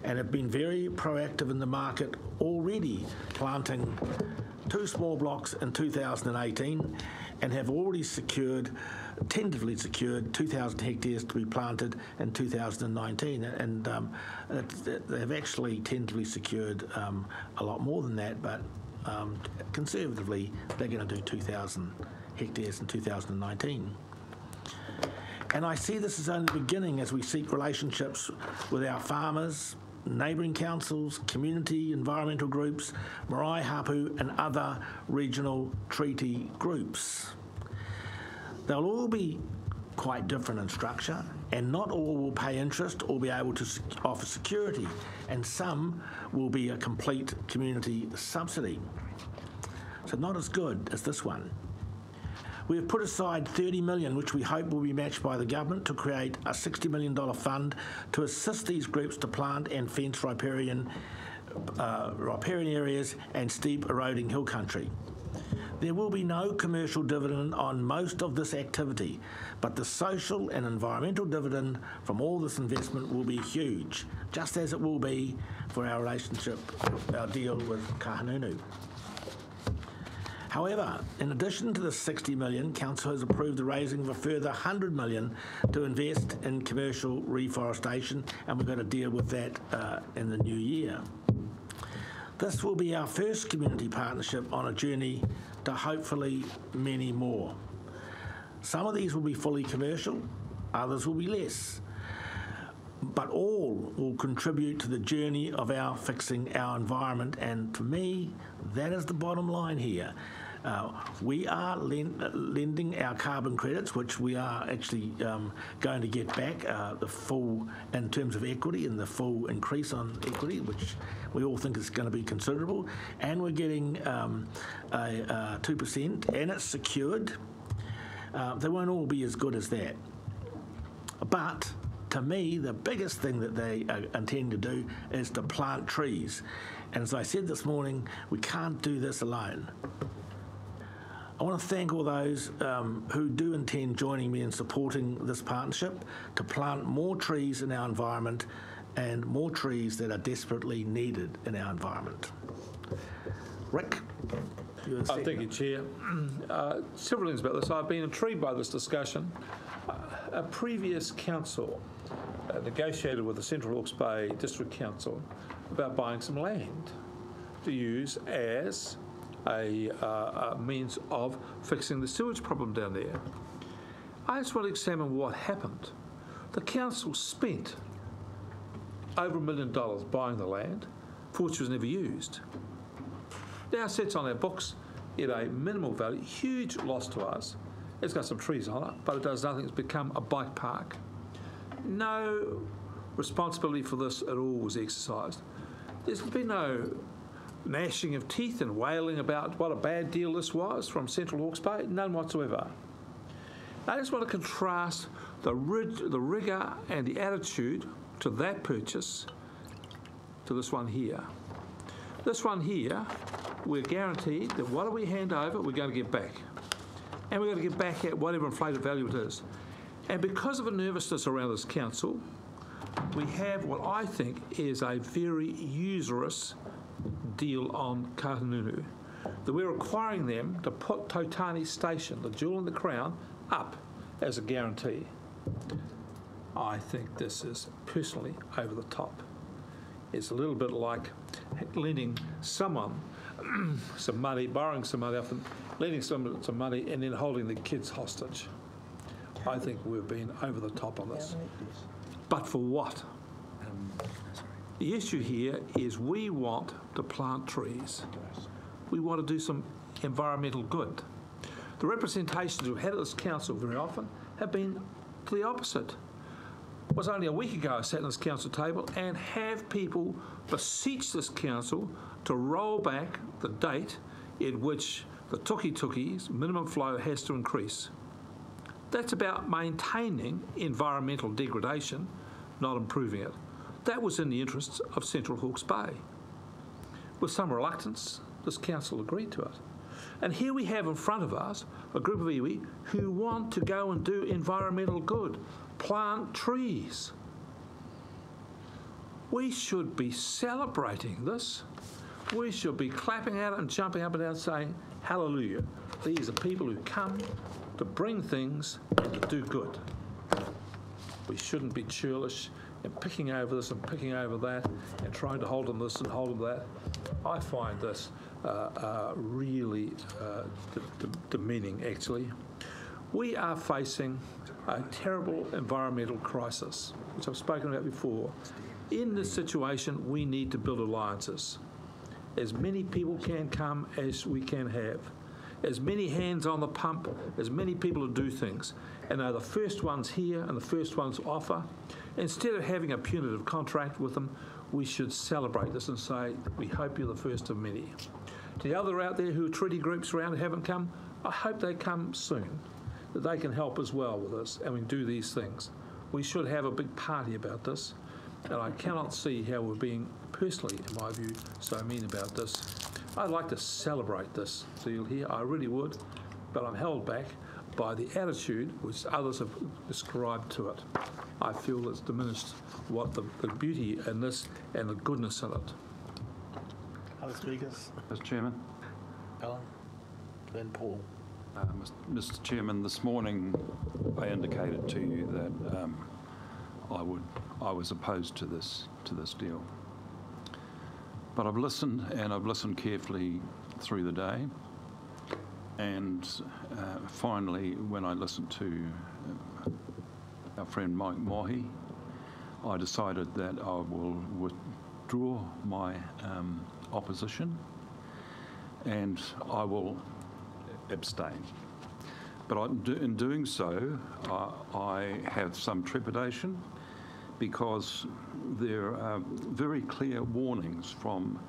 and have been very proactive in the market, already planting 2 small blocks in 2018 and have already tentatively secured 2,000 hectares to be planted in 2019. And they have actually tentatively secured a lot more than that, but conservatively they're going to do 2,000 hectares in 2019. And I see this as only the beginning as we seek relationships with our farmers, neighbouring councils, community, environmental groups, marae hapu and other regional treaty groups. They'll all be quite different in structure, and not all will pay interest or be able to offer security, and some will be a complete community subsidy. So not as good as this one. We have put aside $30 million, which we hope will be matched by the government, to create a $60 million fund to assist these groups to plant and fence riparian areas and steep eroding hill country. There will be no commercial dividend on most of this activity, but the social and environmental dividend from all this investment will be huge, just as it will be for our relationship, our deal with Kahungunu. However, in addition to the $60 million, Council has approved the raising of a further $100 million to invest in commercial reforestation, and we're going to deal with that in the new year. This will be our first community partnership on a journey to hopefully many more. Some of these will be fully commercial, others will be less, but all will contribute to the journey of our fixing our environment, and to me, that is the bottom line here. We are lending our carbon credits, which we are actually going to get back the full, in terms of equity, and the full increase on equity, which we all think is going to be considerable, and we're getting a 2%, and it's secured. They won't all be as good as that. But to me, the biggest thing that they intend to do is to plant trees. And as I said this morning, we can't do this alone. I want to thank all those who do intend joining me in supporting this partnership to plant more trees in our environment, and more trees that are desperately needed in our environment. Rick? Thank you, Chair. Several things about this. I've been intrigued by this discussion. A previous council negotiated with the Central Hawke's Bay District Council about buying some land to use as a means of fixing the sewage problem down there. I just want to examine what happened. The council spent over $1 million buying the land, for which was never used. Now it sits on our books at a minimal value, huge loss to us. It's got some trees on it, but it does nothing. It's become a bike park. No responsibility for this at all was exercised. There's been no gnashing of teeth and wailing about what a bad deal this was from Central Hawke's Bay, none whatsoever. I just want to contrast the rigour and the attitude to that purchase to this one here. This one here, we're guaranteed that whatever we hand over, we're going to get back. And we're going to get back at whatever inflated value it is. And because of a nervousness around this council, we have what I think is a very usurious deal on Kahungunu, that we're requiring them to put Tautani Station, the jewel in the crown, up as a guarantee. I think this is personally over the top. It's a little bit like lending someone some money, borrowing some money off them, lending someone some money and then holding the kids hostage. I think we've been over the top on this. But for what? The issue here is we want to plant trees. We want to do some environmental good. The representations we've had at this council very often have been to the opposite. It was only a week ago I sat at this council table and have people beseech this council to roll back the date in which the tuki-tuki's minimum flow has to increase. That's about maintaining environmental degradation, not improving it. That was in the interests of Central Hawke's Bay. With some reluctance, this council agreed to it. And here we have in front of us a group of iwi who want to go and do environmental good, plant trees. We should be celebrating this. We should be clapping out and jumping up and down saying, hallelujah. These are people who come to bring things and to do good. We shouldn't be churlish and picking over this and picking over that and trying to hold on this and hold on that. I find this really demeaning, actually. We are facing a terrible environmental crisis, which I've spoken about before. In this situation, we need to build alliances. As many people can come as we can have. As many hands on the pump, as many people to do things. And they're the first ones here and the first ones to offer. Instead of having a punitive contract with them, we should celebrate this and say, we hope you're the first of many. To the other out there who are treaty groups around who haven't come, I hope they come soon, that they can help as well with us and we do these things. We should have a big party about this, and I cannot see how we're being, personally, in my view, so mean about this. I'd like to celebrate this deal here, I really would, but I'm held back by the attitude which others have described to it. I feel it's diminished what the beauty in this and the goodness in it. Other speakers? Mr. Chairman. Alan, then Paul. Mr. Chairman, this morning I indicated to you that I was opposed to this deal. But I've listened, and I've listened carefully through the day. And finally, when I listened to our friend Mike Mohi, I decided that I will withdraw my opposition and I will abstain. But in doing so, I have some trepidation because there are very clear warnings from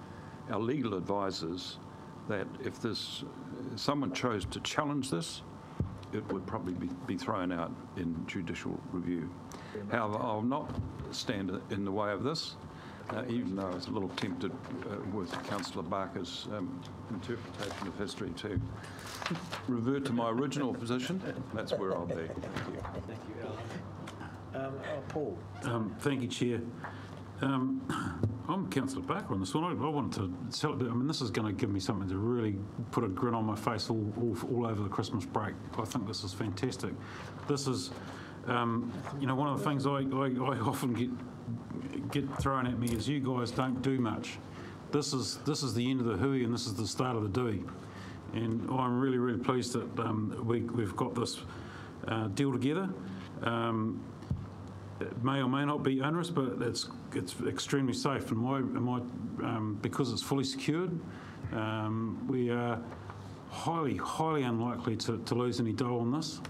our legal advisors that if someone chose to challenge this, it would probably be thrown out in judicial review. However, I'll not stand in the way of this, even though I was a little tempted with Councillor Barker's interpretation of history to revert to my original position. That's where I'll be. Thank you. Thank you, Alan. Paul. Thank you, Chair. I'm Councillor Barker on this one. I wanted to celebrate. I mean, this is going to give me something to really put a grin on my face all over the Christmas break. I think this is fantastic. This is, one of the things I often get thrown at me is you guys don't do much. This is the end of the hui and this is the start of the dui. And I'm really, really pleased that we've got this deal together. It may or may not be onerous, but it's extremely safe. And because it's fully secured, we are highly unlikely to lose any dough on this.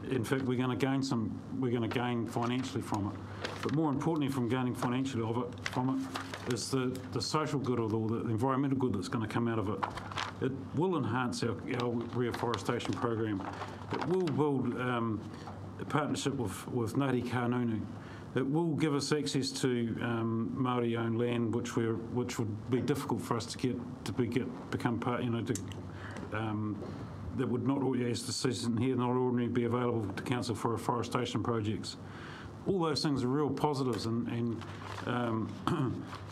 In fact, we're going to gain financially from it. But more importantly, from gaining financially from it is the social good or the environmental good that's going to come out of it. It will enhance our reforestation program. It will build a partnership with Ngati Kahungunu. It will give us access to Māori-owned land, which would be difficult for us to become part. That would not, as the citizen here, not ordinarily be available to council for reforestation projects. All those things are real positives, and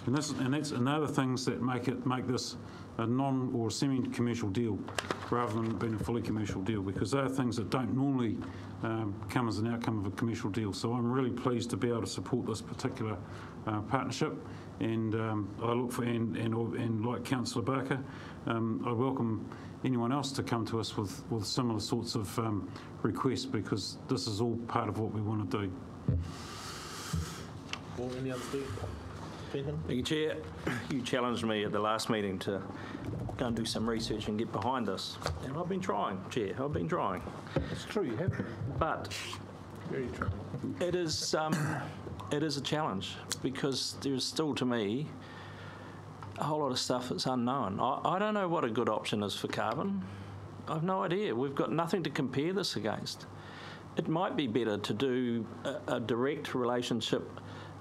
that's another things that make this a non or semi-commercial deal rather than being a fully commercial deal, because they are things that don't normally come as an outcome of a commercial deal. So I'm really pleased to be able to support this particular partnership, and I look for and like Councillor Barker, I welcome anyone else to come to us with similar sorts of requests, because this is all part of what we want to do. Any other speakers? Thank you, Chair. You challenged me at the last meeting to go and do some research and get behind this. And I've been trying, Chair. I've been trying. It's true, you have. But Very true. it is a challenge, because there's still, to me, a whole lot of stuff that's unknown. I don't know what a good option is for carbon. I've no idea. We've got nothing to compare this against. It might be better to do a direct relationship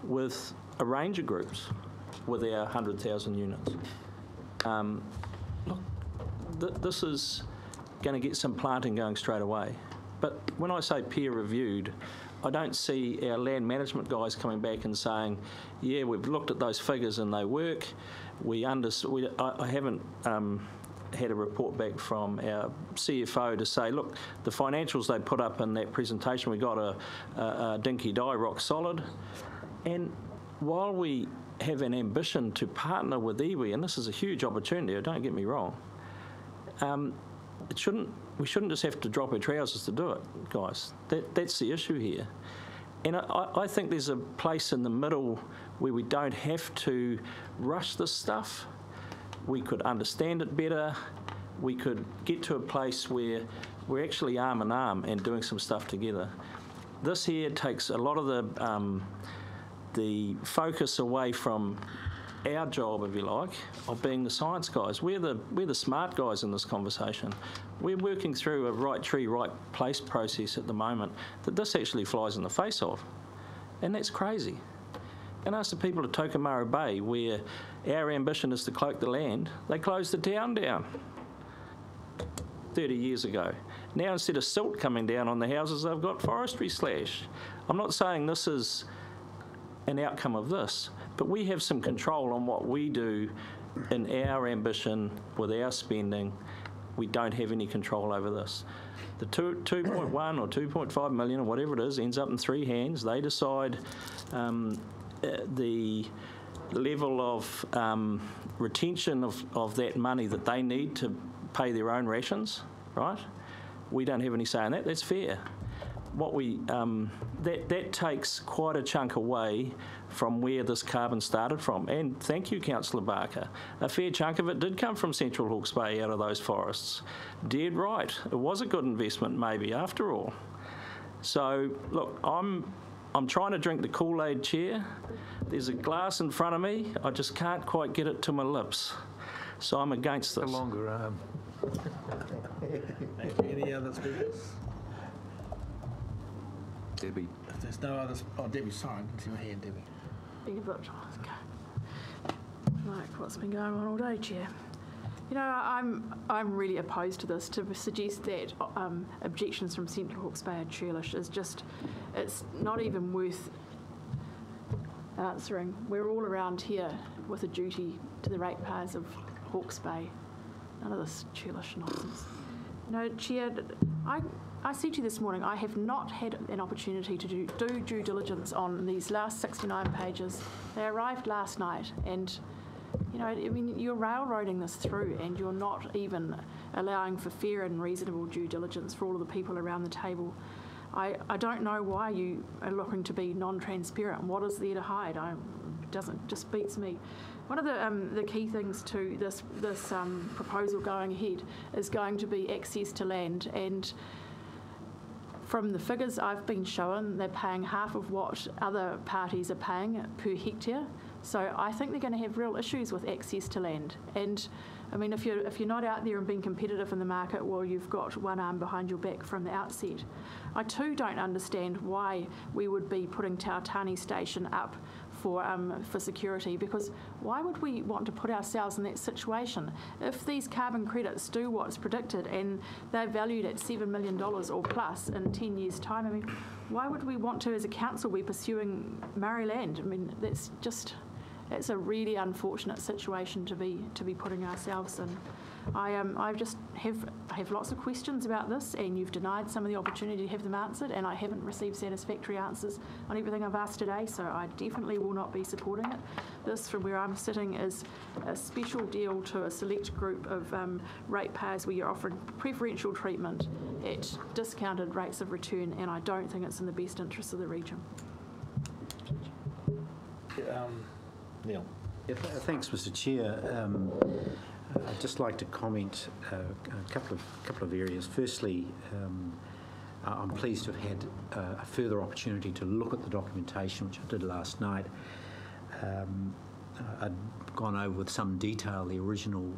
with a range of groups with our 100,000 units. Look, this is going to get some planting going straight away. But when I say peer-reviewed, I don't see our land management guys coming back and saying, yeah, we've looked at those figures and they work. I haven't had a report back from our CFO to say, look, the financials they put up in that presentation, we got a dinky die, rock solid. And while we have an ambition to partner with iwi, and this is a huge opportunity, don't get me wrong, we shouldn't just have to drop our trousers to do it, guys. That's the issue here. And I think there's a place in the middle where we don't have to rush this stuff. We could understand it better. We could get to a place where we're actually arm in arm and doing some stuff together. This here takes a lot of the focus away from our job, if you like, of being the science guys. We're the smart guys in this conversation. We're working through a right tree, right place process at the moment that this actually flies in the face of. And that's crazy. And ask the people of Tokomaru Bay, where our ambition is to cloak the land, they closed the town down 30 years ago. Now, instead of silt coming down on the houses, they've got forestry slash. I'm not saying this is an outcome of this, but we have some control on what we do in our ambition with our spending. We don't have any control over this. The 2.1 or 2.5 million or whatever it is ends up in three hands. They decide the level of retention of that money that they need to pay their own rations, right? We don't have any say in that. That's fair. What that takes quite a chunk away from where this carbon started from. And thank you, Councillor Barker. A fair chunk of it did come from Central Hawke's Bay, out of those forests. Dead right. It was a good investment, maybe, after all. So, look, I'm trying to drink the Kool-Aid, Chair. There's a glass in front of me. I just can't quite get it to my lips. So I'm against this. A longer arm. Any other speakers? Debbie. If there's no others, Debbie, sorry, I didn't see your hand, Debbie. Being a bit, like what's been going on all day, Chair. You know, I'm really opposed to this. To suggest that objections from Central Hawke's Bay are churlish is just, it's not even worth answering. We're all around here with a duty to the ratepayers of Hawke's Bay. None of this churlish nonsense. You know, Chair, I said to you this morning, I have not had an opportunity to do due diligence on these last 69 pages. They arrived last night, and You know, I mean, you're railroading this through and you're not even allowing for fair and reasonable due diligence for all of the people around the table. I don't know why you are looking to be non-transparent. What is there to hide? Just beats me. One of the key things to this proposal going ahead is going to be access to land, and from the figures I've been shown, they're paying half of what other parties are paying per hectare. So I think they're going to have real issues with access to land. And I mean, if you're not out there and being competitive in the market, well, you've got one arm behind your back from the outset. I too don't understand why we would be putting Tautani Station up for security, because why would we want to put ourselves in that situation? If these carbon credits do what's predicted and they're valued at $7 million or plus in 10 years' time, I mean, why would we want to, as a council, be pursuing Māori land? I mean, it's a really unfortunate situation to be putting ourselves in. I just have lots of questions about this, and you've denied some of the opportunity to have them answered, and I haven't received satisfactory answers on everything I've asked today, so I definitely will not be supporting it. This, from where I'm sitting, is a special deal to a select group of ratepayers where you're offering preferential treatment at discounted rates of return, and I don't think it's in the best interests of the region. Neil. Yeah, thanks, Mr. Chair. I'd just like to comment a couple of areas. Firstly, I'm pleased to have had a further opportunity to look at the documentation, which I did last night. I'd gone over with some detail the original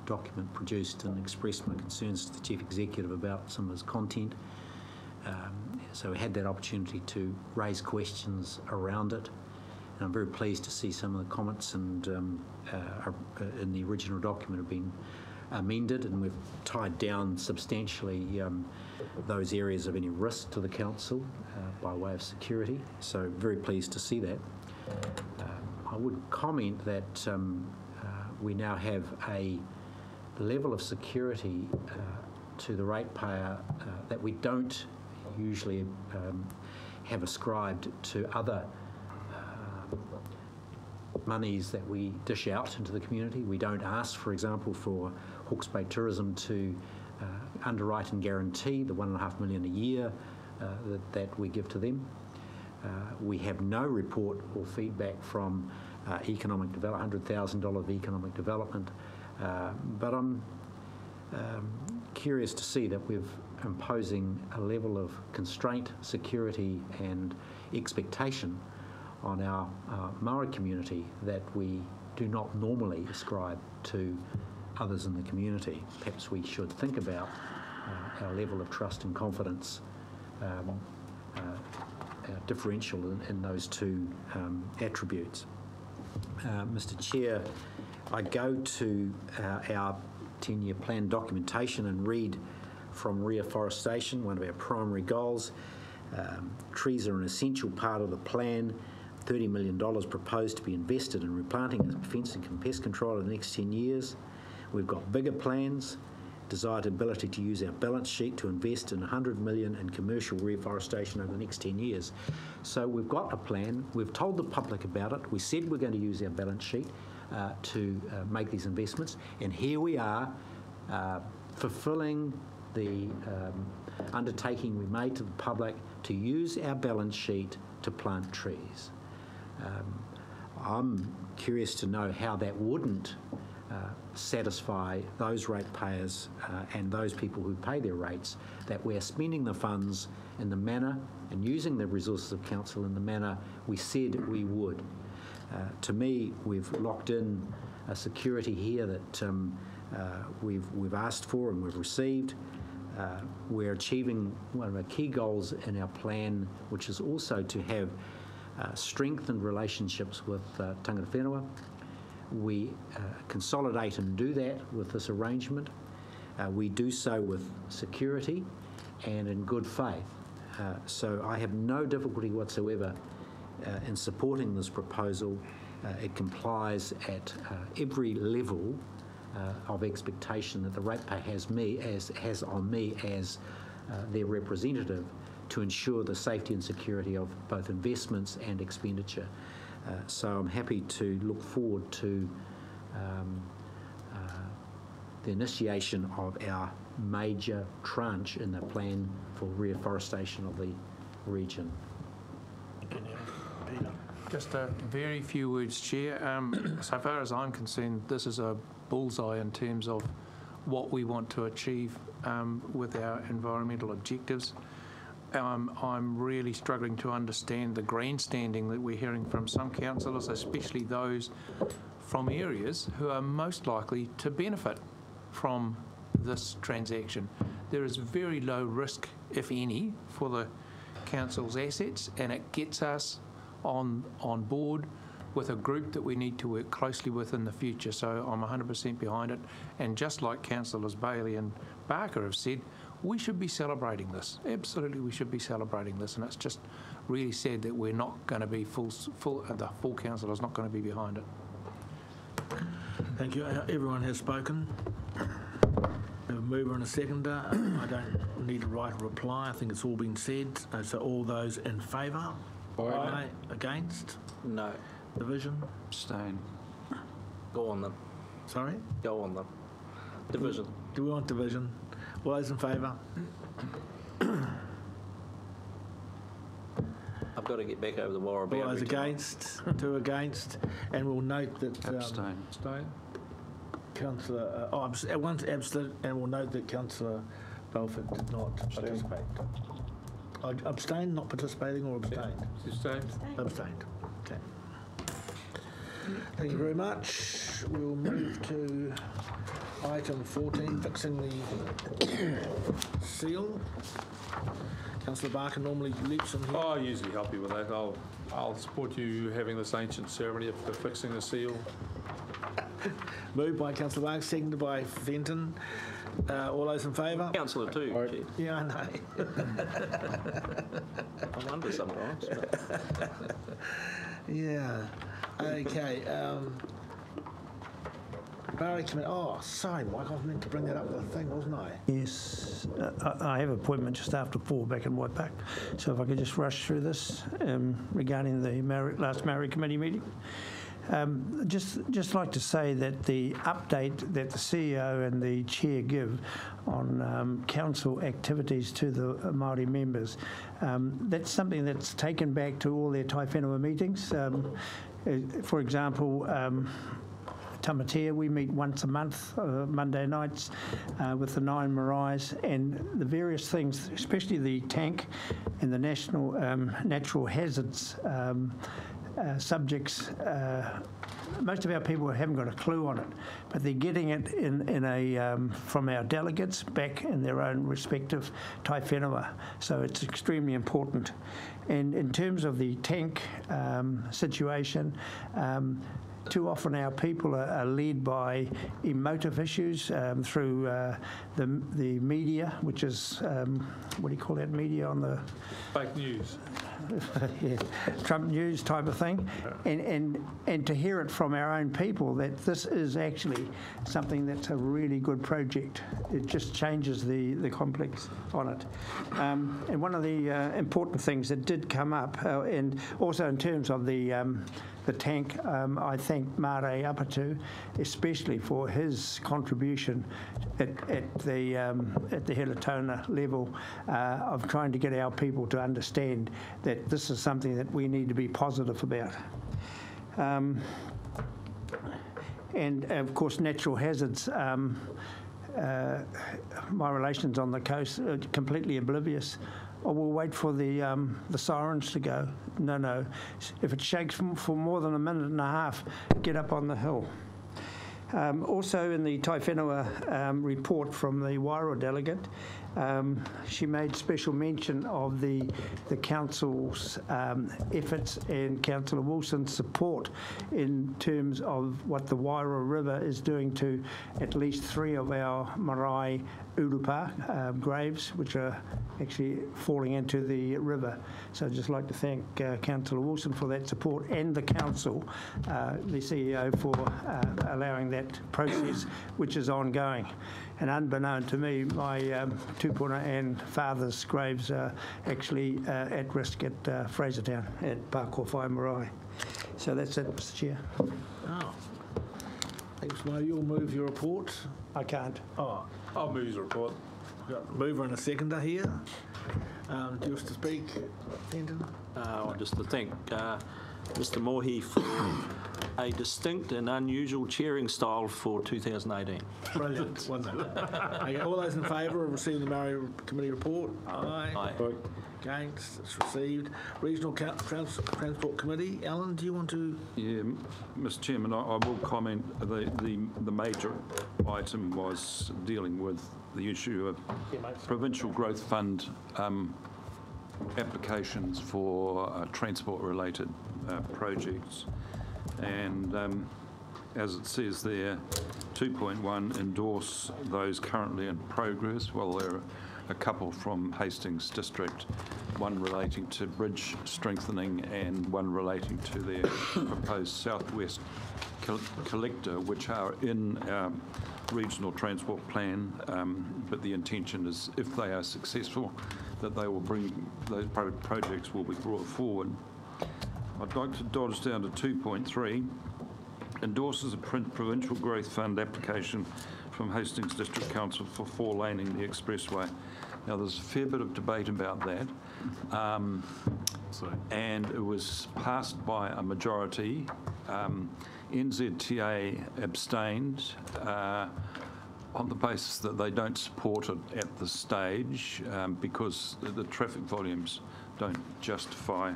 document produced and expressed my concerns to the Chief Executive about some of his content. So we had that opportunity to raise questions around it. And I'm very pleased to see some of the comments and in the original document have been amended, and we've tied down substantially those areas of any risk to the council by way of security. So very pleased to see that. I would comment that we now have a level of security to the ratepayer that we don't usually have ascribed to other monies that we dish out into the community. We don't ask, for example, for Hawke's Bay Tourism to underwrite and guarantee the $1.5 million a year that we give to them. We have no report or feedback from economic development, $100,000 of economic development, but I'm curious to see that we're imposing a level of constraint, security and expectation on our Māori community that we do not normally ascribe to others in the community. Perhaps we should think about our level of trust and confidence differential in those two attributes. Mr. Chair, I go to our 10-year plan documentation and read from reforestation, one of our primary goals. Trees are an essential part of the plan. $30 million proposed to be invested in replanting and fencing and pest control in the next 10 years. We've got bigger plans, desired ability to use our balance sheet to invest in $100 million in commercial reforestation over the next 10 years. So we've got a plan. We've told the public about it. We said we're going to use our balance sheet to make these investments. And here we are fulfilling the undertaking we made to the public to use our balance sheet to plant trees. I'm curious to know how that wouldn't satisfy those ratepayers and those people who pay their rates, that we're spending the funds in the manner and using the resources of council in the manner we said we would. To me, we've locked in a security here that we've asked for and we've received. We're achieving one of our key goals in our plan, which is also to have strengthened relationships with tangata whenua. We consolidate and do that with this arrangement. We do so with security and in good faith. So I have no difficulty whatsoever in supporting this proposal. It complies at every level of expectation that the ratepayer has on me as their representative to ensure the safety and security of both investments and expenditure. So I'm happy to look forward to the initiation of our major tranche in the plan for reforestation of the region. Just a very few words, Chair. So far as I'm concerned, this is a bullseye in terms of what we want to achieve with our environmental objectives. I'm really struggling to understand the grandstanding that we're hearing from some councillors, especially those from areas who are most likely to benefit from this transaction. There is very low risk, if any, for the council's assets, and it gets us on board with a group that we need to work closely with in the future. So I'm 100% behind it. And just like Councillors Bailey and Barker have said, we should be celebrating this. Absolutely, we should be celebrating this. And it's just really sad that we're not going to be the full council is not going to be behind it. Thank you. Everyone has spoken. We have a mover and a seconder. I don't need to write a reply. I think it's all been said. So all those in favour? Aye. Against? No. Division? Abstain. Go on them. Sorry? Go on them. Division. Do we want division? All those in favour? I've got to get back over the wire. All those against? 2 against. And we'll note that... Abstain. Councillor... one's absent, and we'll note that Councillor Belford did not participate. Abstained, not participating, or abstained? Abstained. Okay. Thank you very much. We'll move to item 14, fixing the seal. Councillor Barker normally leaps in here. I usually help you with that. I'll support you having this ancient ceremony of fixing the seal. Moved by Councillor Barker, seconded by Fenton. All those in favour? Councillor too, Chair. Yeah, I know. I wonder sometimes. Yeah. Okay. Barry Committee. Oh, sorry, Mike. I was meant to bring that up with the thing, wasn't I? Yes, I have an appointment just after 4 back in White Park. So if I could just rush through this regarding the last Māori Committee meeting. Just like to say that the update that the CEO and the Chair give on council activities to the Māori members, that's something that's taken back to all their Tai Whenua meetings. For example, Tamatea, we meet once a month, Monday nights, with the 9 Marais, and the various things, especially the tank and the national natural hazards subjects. Most of our people haven't got a clue on it, but they're getting it from our delegates back in their own respective Tai Whenua. So it's extremely important. And in terms of the tank situation, too often our people are led by emotive issues through the media, which is, what do you call that media on the... Fake news. Yeah, Trump news type of thing, and to hear it from our own people that this is actually something that's a really good project. It just changes the complex on it. And one of the important things that did come up, and also in terms of the tank, I thank Mare Apatu especially for his contribution at the Helatona level of trying to get our people to understand that this is something that we need to be positive about. And of course, natural hazards. My relations on the coast are completely oblivious. Oh, we'll wait for the sirens to go. No. If it shakes for more than a minute and a half, get up on the hill. Also in the Tai Whenua report from the Wairua delegate, she made special mention of the council's efforts and Councillor Wilson's support in terms of what the Wairua River is doing to at least 3 of our marae urupa graves, which are actually falling into the river. So I'd just like to thank Councillor Wilson for that support, and the council, the CEO, for allowing that process, which is ongoing. And unbeknown to me, my tupuna and father's graves are actually at risk at Frasertown, at Pakowhai Marae. So that's it, Mr. Chair. Oh. Thanks, Mo. You'll move your report. I can't. Oh, I'll move his report. we've got a mover and a seconder here. Do you wish to speak, Fenton? Just to thank Mr Mohi for a distinct and unusual chairing style for 2018. Brilliant, wasn't it? Okay, all those in favour of receiving the Māori Committee report? Aye. Aye. Against? It's received. Regional Transport Committee. Alan, do you want to? Yeah, Mr Chairman, I will comment. The major item was dealing with the issue of Provincial Growth Fund applications for transport-related projects. And as it says there, 2.1, endorse those currently in progress. Well, there are a couple from Hastings District, one relating to bridge strengthening and one relating to their proposed southwest collector, which are in our regional transport plan, but the intention is, if they are successful, that they will bring, those projects will be brought forward. I'd like to dodge down to 2.3, endorses a Provincial Growth Fund application from Hastings District Council for 4-laning the expressway. Now, there's a fair bit of debate about that, and it was passed by a majority. NZTA abstained on the basis that they don't support it at this stage because the traffic volumes don't justify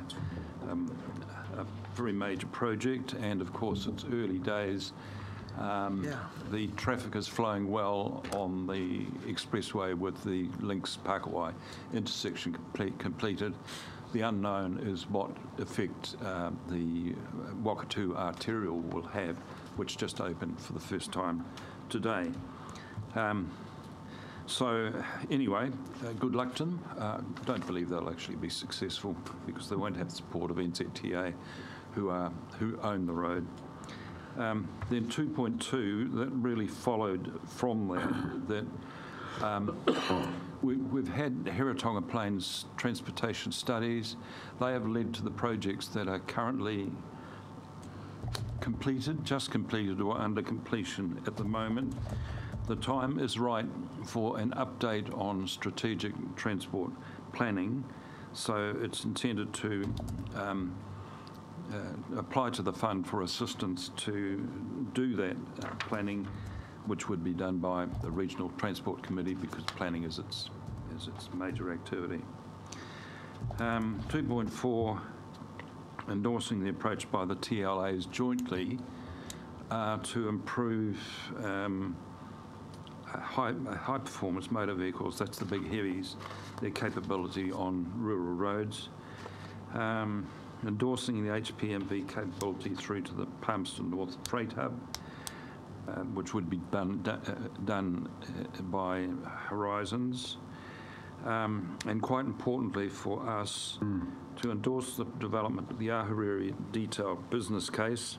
a very major project, and of course it's early days. The traffic is flowing well on the expressway with the Links Pakawai intersection completed. The unknown is what effect the Wakatu arterial will have, which just opened for the first time today. So anyway, good luck to them. Don't believe they'll actually be successful because they won't have the support of NZTA, who own the road. Then 2.2, that really followed from that. We've had Heritonga Plains transportation studies. They have led to the projects that are currently completed, just completed or under completion at the moment. The time is right for an update on strategic transport planning. So it's intended to apply to the fund for assistance to do that planning, which would be done by the Regional Transport Committee because planning is its major activity. 2.4, endorsing the approach by the TLAs jointly to improve high performance motor vehicles, that's the big heavies, their capability on rural roads. Endorsing the HPMV capability through to the Palmerston North Freight Hub, which would be done by Horizons. And quite importantly for us, to endorse the development of the Ahuriri detailed business case,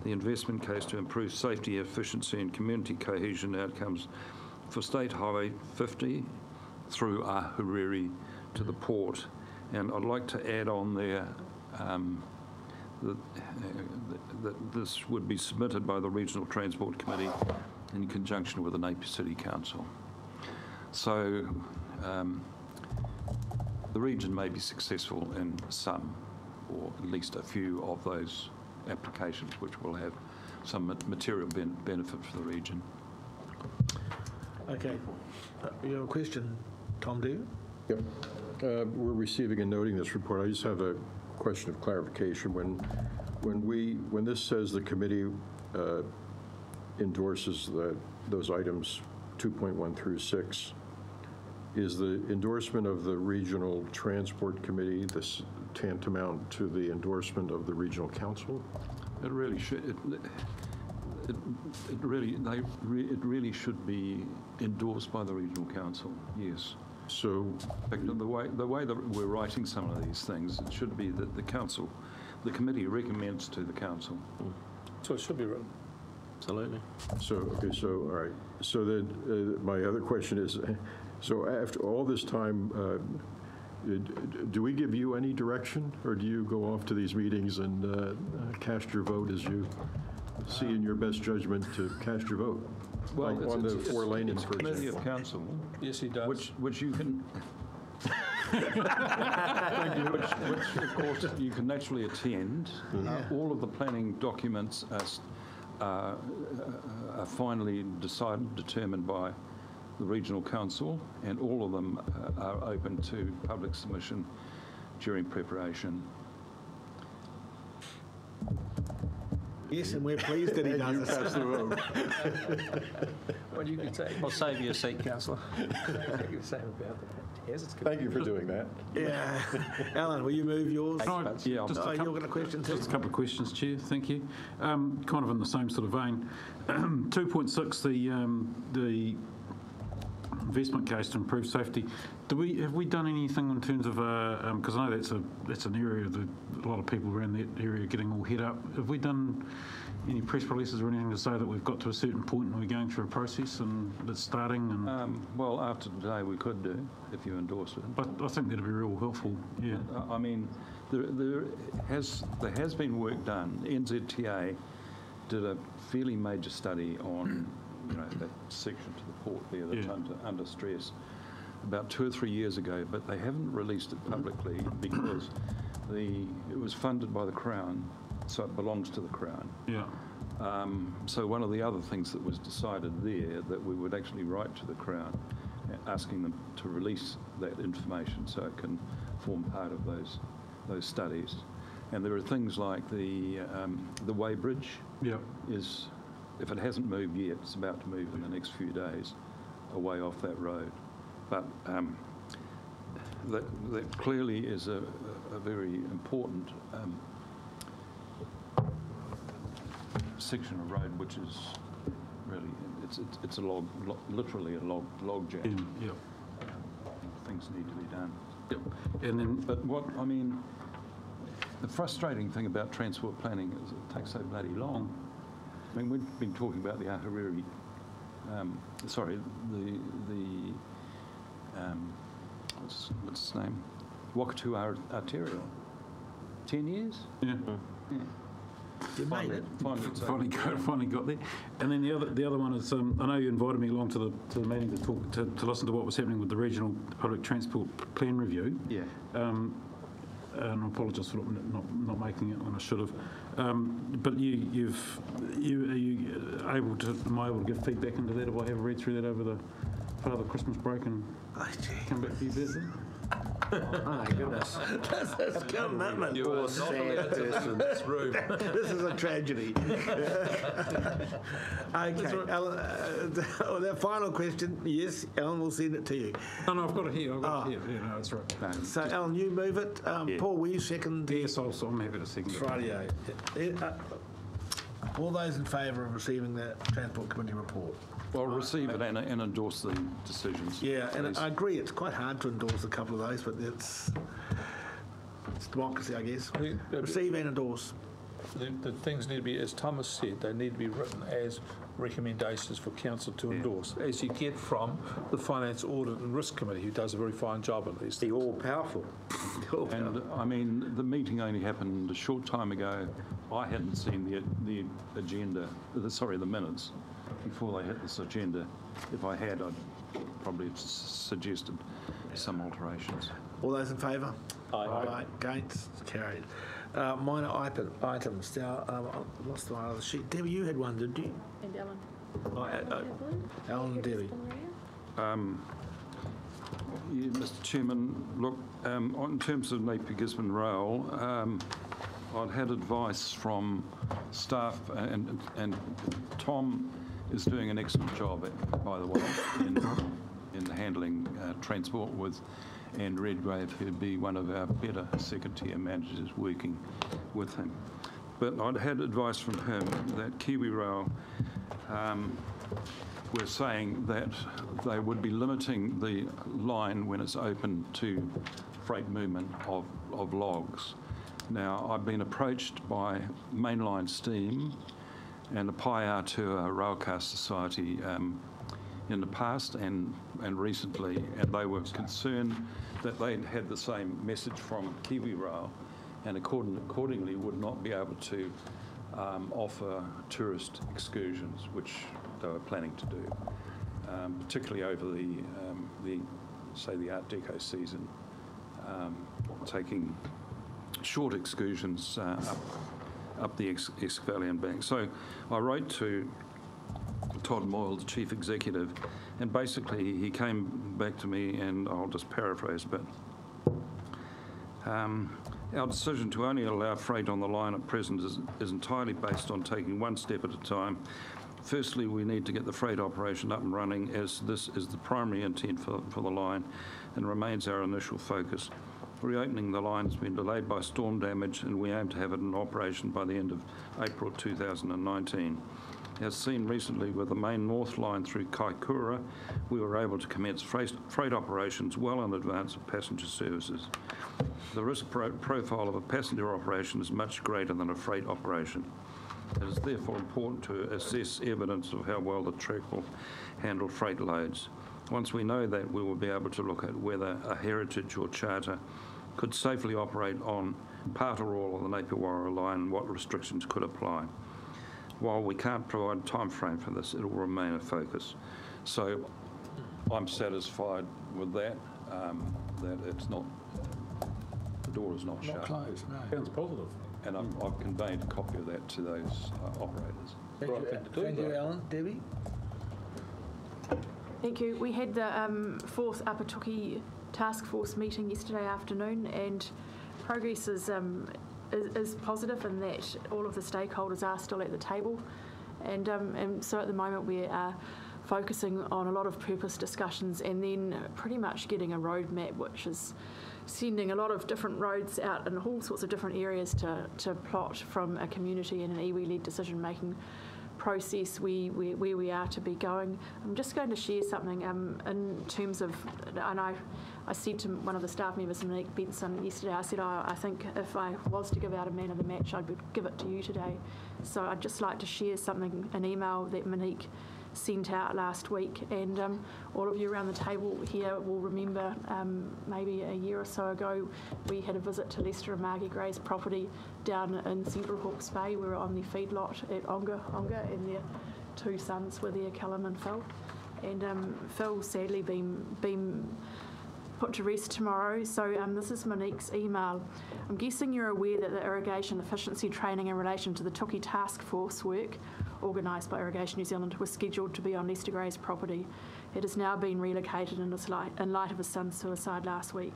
the investment case to improve safety, efficiency and community cohesion outcomes for State Highway 50 through Ahuriri to the port. And I'd like to add on there that this would be submitted by the Regional Transport Committee in conjunction with the Napier City Council. So the region may be successful in some, or at least a few of those applications, which will have some material benefit for the region. Okay. You have a question, Tom, do you? Yep. We're receiving and noting this report. I just have a question of clarification. When this says the committee endorses those items 2.1 through 6, is the endorsement of the Regional Transport Committee this tantamount to the endorsement of the Regional Council? It really should. It really should be endorsed by the Regional Council. Yes. So, the way that we're writing some of these things, it should be that the committee recommends to the council. So it should be written. Absolutely. So okay. So all right. So then my other question is, so after all this time, do we give you any direction, or do you go off to these meetings and cast your vote as you see in your best judgment to cast your vote on the four-lane it's incursion. committee of council, Yes, he does. which you can, which of course you can naturally attend. All of the planning documents are finally determined by the regional council, and all of them are open to public submission during preparation. Yes, and we're pleased that he does it. Pass the vote. What you could say? I'll save you a seat, councillor. What you could say about the hazards Thank you for doing that. Yeah. Alan, will you move yours? Yeah, just Oh, you've got a question too? Just a couple of questions, Chair. Thank you. Kind of in the same sort of vein. 2.6, the investment case to improve safety. Have we done anything in terms of because I know that's an area that a lot of people around that area are getting all head up. Have we done any press releases or anything to say that we've got to a certain point and we're going through a process and it's starting? And Well, after today we could do, if you endorse it. but I think that'd be real helpful. Yeah. I mean, there has been work done. NZTA did a fairly major study on, that section to the port there that's under stress about 2 or 3 years ago, but they haven't released it publicly because it was funded by the Crown, so it belongs to the Crown. Yeah. So one of the other things that was decided there, that we would actually write to the Crown asking them to release that information so it can form part of those studies. And there are things like the weighbridge is, if it hasn't moved yet, it's about to move in the next few days away off that road. But that clearly is a very important section of road, which is really, it's a literally a log jam. Yeah. Things need to be done. Yep. And then, But the frustrating thing about transport planning is it takes so bloody long. I mean, we've been talking about the Ahuriri, what's its name? Wakatu Arterial. 10 years? yeah. You made it. Finally got there. And then the other one is I know you invited me along to the meeting to listen to what was happening with the regional public transport plan review. Yeah. And I apologise for not making it when I should have. But are you able to? Am I able to give feedback into that if I have read through that over the Father Christmas break and come back for your visit? Oh my goodness. That's a commitment. You are not allowed to leave in this room. This is a tragedy. Okay, Alan, that final question, yes, Alan will send it to you. No, I've got it here. Yeah, no, that's right. So, Alan, you move it. Paul, will you second? Yes, I'm happy to second it. Radio. All those in favour of receiving the Transport Committee report? Well, receive it and endorse the decisions. Yeah, and please. I agree, it's quite hard to endorse a couple of those, but it's democracy, I guess. Receive and endorse. The things need to be, as Thomas said, they need to be written as recommendations for council to endorse, as you get from the Finance Audit and Risk Committee, who does a very fine job at least. The all-powerful. And I mean, the meeting only happened a short time ago. I hadn't seen the agenda, the minutes, before they hit this agenda. If I had, I'd probably have suggested some alterations. All those in favour? Aye. Against? Carried. Minor items. Now, I lost my other sheet. Debbie, you had one, did you? And Ellen. Alan and Debbie. Yeah, Mr. Chairman, look, in terms of Napier Gisborne Rail, I'd had advice from staff, and Tom is doing an excellent job, by the way, in handling transport with Anne Redgrave, who'd be one of our better second-tier managers working with him. But I'd had advice from him that Kiwi Rail were saying that they would be limiting the line when it's open to freight movement of logs. Now, I've been approached by Mainline Steam and the Pai Atua Railcast Society in the past and recently, and they were concerned that they had the same message from Kiwi Rail and accordingly would not be able to offer tourist excursions, which they were planning to do, particularly over say the Art Deco season, taking short excursions up the Escalion Bank. So I wrote to Todd Moyle, the chief executive, and basically he came back to me, and I'll just paraphrase a bit. Our decision to only allow freight on the line at present is entirely based on taking one step at a time. Firstly, we need to get the freight operation up and running, as this is the primary intent for the line and remains our initial focus. Reopening the line has been delayed by storm damage, and we aim to have it in operation by the end of April 2019. As seen recently with the main north line through Kaikoura, we were able to commence freight operations well in advance of passenger services. The risk profile of a passenger operation is much greater than a freight operation. It is therefore important to assess evidence of how well the track will handle freight loads. Once we know that, we will be able to look at whether a heritage or charter could safely operate on part or all of the Napier Warrior line and what restrictions could apply. While we can't provide a time frame for this, it will remain a focus. So I'm satisfied with that, that it's not, the door is not shut. Not closed, no. Sounds positive. And I've conveyed a copy of that to those operators. Thank you, Alan. Debbie? Thank you. We had the fourth Apatoki Task Force meeting yesterday afternoon, and progress is positive in that all of the stakeholders are still at the table, and so at the moment we are focusing on a lot of purpose discussions and then pretty much getting a roadmap, which is sending a lot of different roads out in all sorts of different areas to plot from a community and an iwi-led decision-making process where we are to be going. I'm just going to share something in terms of, and I said to one of the staff members, Monique Benson, yesterday, I said, I think if I was to give out a man of the match, I would give it to you today. So I'd just like to share something, an email that Monique sent out last week, and all of you around the table here will remember maybe a year or so ago we had a visit to Lester and Margie Gray's property down in Central Hawke's Bay. We were on the feedlot at Onga, and their two sons were there, Callum and Phil, and Phil's sadly been put to rest tomorrow. So this is Monique's email. I'm guessing you're aware that the irrigation efficiency training in relation to the Tuki Task Force work organised by Irrigation New Zealand was scheduled to be on Lester Gray's property. It has now been relocated in light of his son's suicide last week.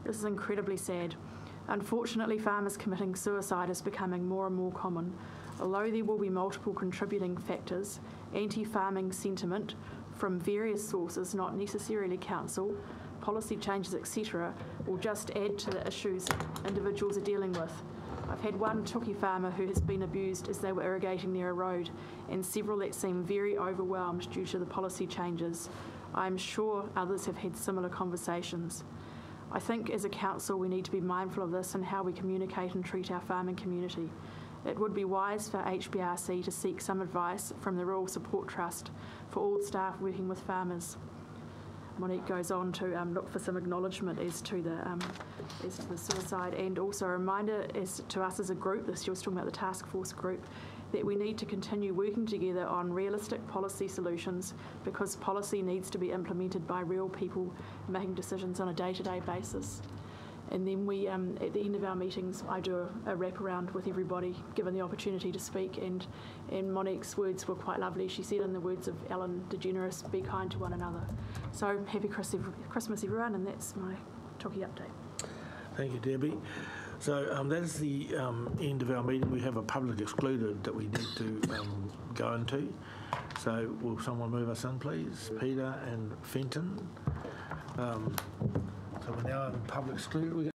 This is incredibly sad. Unfortunately, farmers committing suicide is becoming more and more common. Although there will be multiple contributing factors, anti-farming sentiment from various sources, not necessarily council, policy changes, etc., will just add to the issues individuals are dealing with. I've had one Tuki farmer who has been abused as they were irrigating near a road, and several that seem very overwhelmed due to the policy changes. I'm sure others have had similar conversations. I think as a council we need to be mindful of this and how we communicate and treat our farming community. It would be wise for HBRC to seek some advice from the Rural Support Trust for all staff working with farmers. Monique goes on to look for some acknowledgement as to the suicide, and also a reminder as to us as a group, this you're talking about the task force group, that we need to continue working together on realistic policy solutions, because policy needs to be implemented by real people making decisions on a day-to-day basis. And then we, at the end of our meetings, I do a wraparound with everybody, given the opportunity to speak, and Monique's words were quite lovely. She said in the words of Ellen DeGeneres, be kind to one another. So happy Christmas everyone, and that's my Tuki update. Thank you, Debbie. So that is the end of our meeting. We have a public excluded that we need to go into. So will someone move us in, please? Peter and Fenton. So we're now in public excluded.